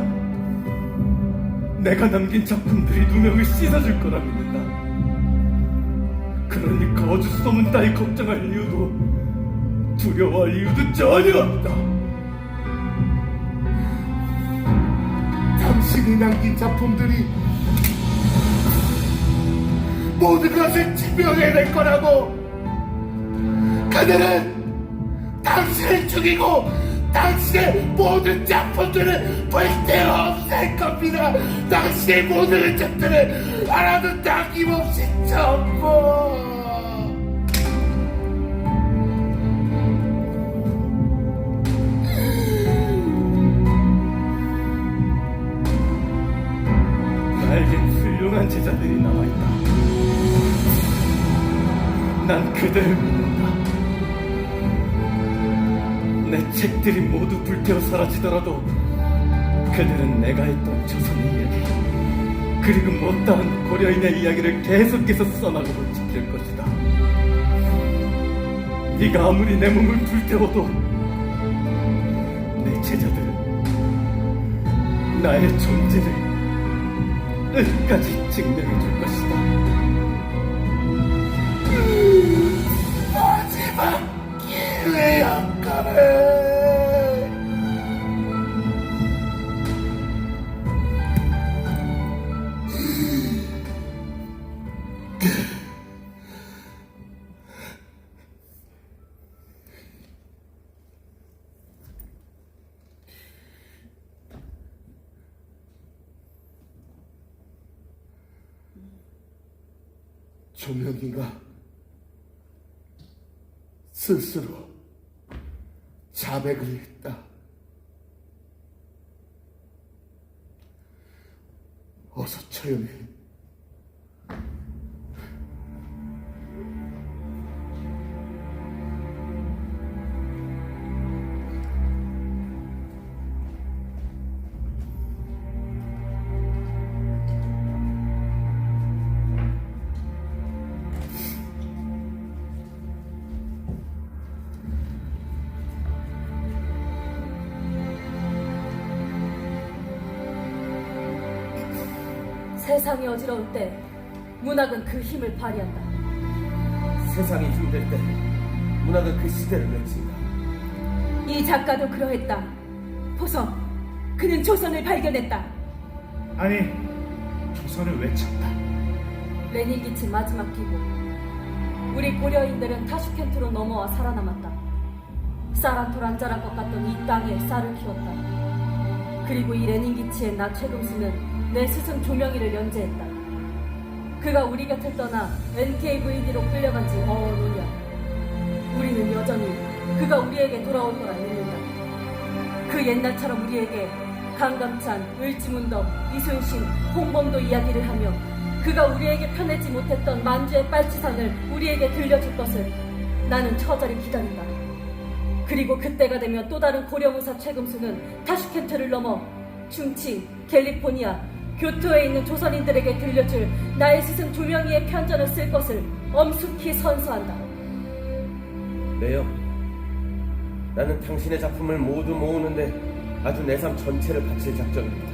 내가 남긴 작품들이 누명을 씻어줄 거라 믿는다. 그러니까 어주소문 따위 걱정할 이유도 두려워할 이유도 전혀 없다. 당신이 남긴 작품들이 모든 것을 증명해낼 거라고. 그들은 당신을 죽이고 당신의 모든 작품들을 불태워 없앨 겁니다. 당신의 모든 흔적들을 하나도 남김없이 전부. 나에겐 훌륭한 제자들이 남아있다. 난 그들을 믿는다. 내 책들이 모두 불태워 사라지더라도 그들은 내가 했던 조선의 이야기 그리고 못다한 고려인의 이야기를 계속해서 써나가고 지킬 것이다. 네가 아무리 내 몸을 불태워도 내 제자들은 나의 존재를 끝까지 증명해 줄 것이다. 마지막 기회였거든. 조명이가 스스로 자백을 했다. 어서 처형해. 세상이 어지러울 때 문학은 그 힘을 발휘한다. 세상이 힘들 때 문학은 그 시대를 외친다. 이 작가도 그러했다. 보소, 그는 조선을 발견했다. 아니, 조선을 외쳤다. 레닌기치 마지막 기고. 우리 고려인들은 타슈켄트로 넘어와 살아남았다. 사란토란자란 것 같던 이 땅에 쌀을 키웠다. 그리고 이 레닌기치의 나 최금수는 내 스승 조명희를 연재했다. 그가 우리 곁을 떠나 NKVD로 끌려간 지 5년. 우리는 여전히 그가 우리에게 돌아올 거라 믿는다. 그 옛날처럼 우리에게 강감찬, 을지문덕, 이순신, 홍범도 이야기를 하며 그가 우리에게 펴내지 못했던 만주의 빨치산을 우리에게 들려줄 것을 나는 처절히 기다린다. 그리고 그때가 되면 또 다른 고려무사 최금수는 타슈켄트를 넘어 충칭, 캘리포니아, 교토에 있는 조선인들에게 들려줄 나의 스승 조명희의 편전을 쓸 것을 엄숙히 선서한다. 매여, 나는 당신의 작품을 모두 모으는데 아주 내 삶 전체를 바칠 작정입니다.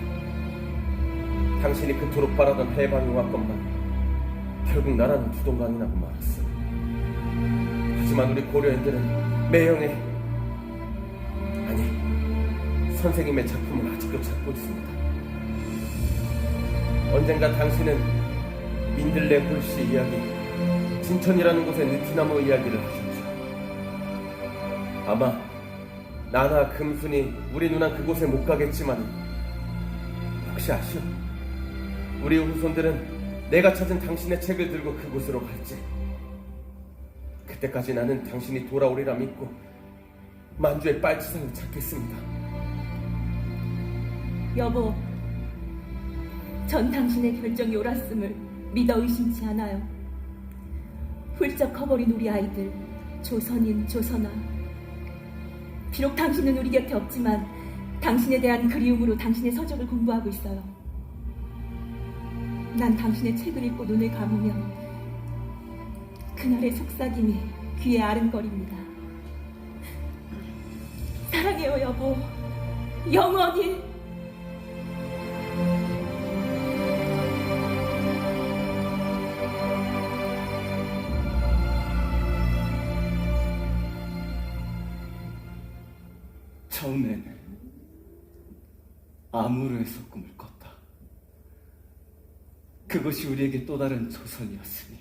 당신이 그토록 바라던 해방이 왔건만 결국 나라는 두동강이 나고 말았어. 하지만 우리 고려인들은 매형의, 아니, 선생님의 작품을 아직도 찾고 있습니다. 언젠가 당신은 민들레 홀씨 이야기, 진천이라는 곳의 느티나무 이야기를 하셨죠. 아마 나나 금순이 우리 누난 그곳에 못 가겠지만 혹시 아시오? 우리 후손들은 내가 찾은 당신의 책을 들고 그곳으로 갈지. 그때까지 나는 당신이 돌아오리라 믿고 만주의 빨치산을 찾겠습니다. 여보, 전 당신의 결정이 옳았음을 믿어 의심치 않아요. 훌쩍 커버린 우리 아이들, 조선인, 조선아. 비록 당신은 우리 곁에 없지만 당신에 대한 그리움으로 당신의 서적을 공부하고 있어요. 난 당신의 책을 읽고 눈을 감으면 그날의 속삭임이 귀에 아른거립니다. 사랑해요, 여보. 영원히. 처음엔 아무르에서 꿈을 꿨다. 그것이 우리에게 또 다른 조선이었으니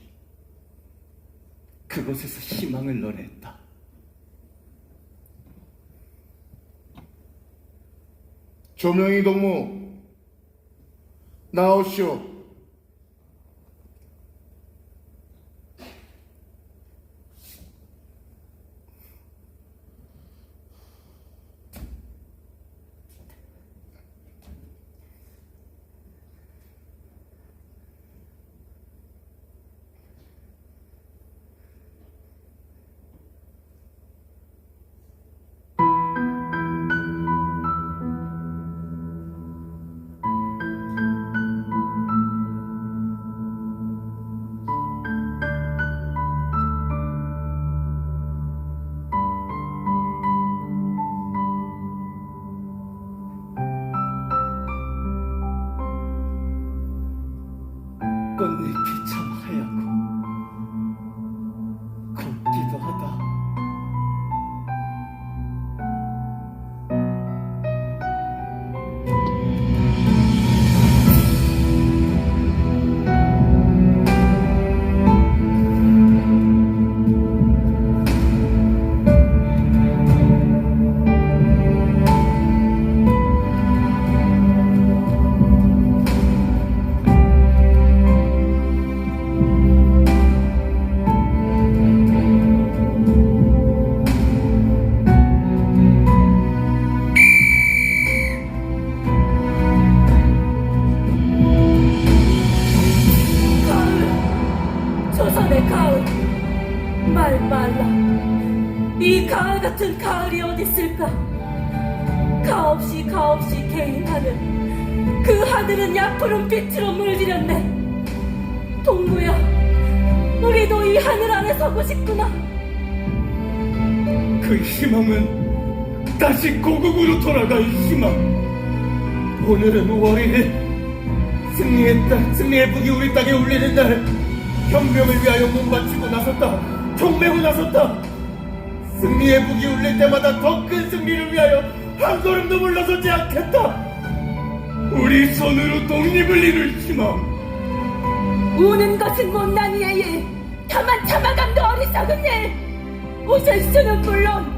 그곳에서 희망을 노래했다. 조명희 동무 나오시오. 꽃잎이 참 하얗고 곱기도 하다. 조선의 가을, 말 말라. 이 가을 같은 가을이 어딨을까? 가없이 개인 하늘, 그 하늘은 야푸른 빛으로 물들였네. 동무야, 우리도 이 하늘 아래 서고 싶구나. 그 희망은 다시 고국으로 돌아갈 희망. 오늘은 5월 1일 승리의 북이 우리 땅에 울리는 날. 혁명을 위하여 몸바치고 나섰다. 총매고 나섰다. 승리의 북이 울릴 때마다 더 큰 승리를 위하여 한 걸음도 물러서지 않겠다. 우리 손으로 독립을 이룰 희망. 우는 것은 못난 이의 일, 다만 참아감도 어리석은 일. 웃을 수는 물론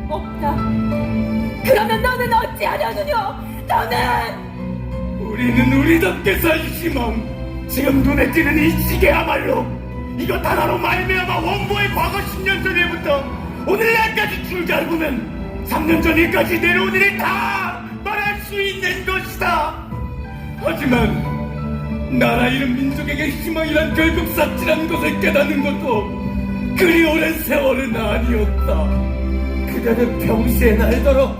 없다. 그러면 너는 어찌하려느냐? 너는! 우리는 우리답게 살 희망. 지금 눈에 띄는 이 시계야말로 이것 하나로 말미암아 원고의 과거 10년 전에부터 오늘날까지 줄잘 보면 3년 전일까지 내려온 일을 다 말할 수 있는 것이다. 하지만 나라 이름 민족에게 희망이란 결국 삭질한 것을 깨닫는 것도 그리 오랜 세월은 아니었다. 그대는 병시의 날더러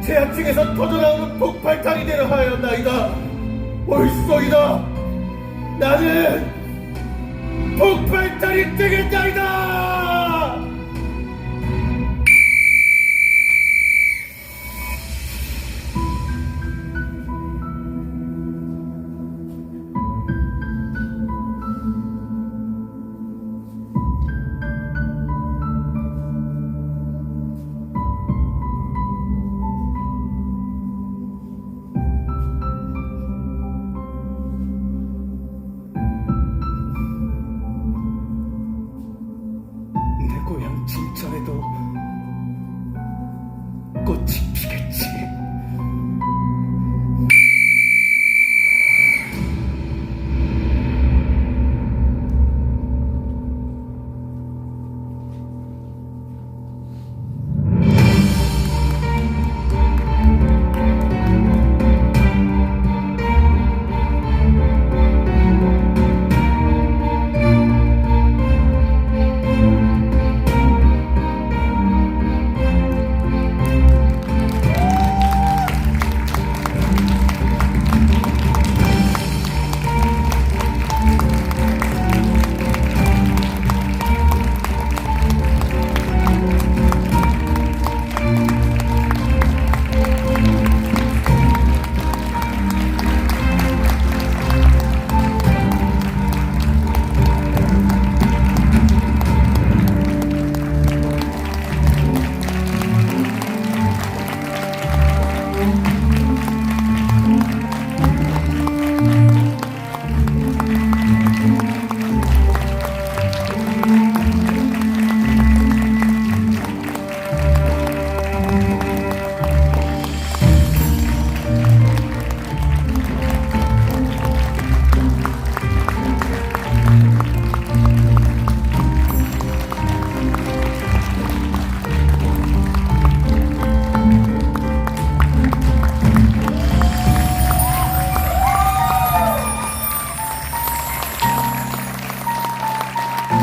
제하층에서 터져나오는 폭발탄이 되려 하였나이다. 옳소이다. 나는 폭발탄이 되겠나이다.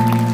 아,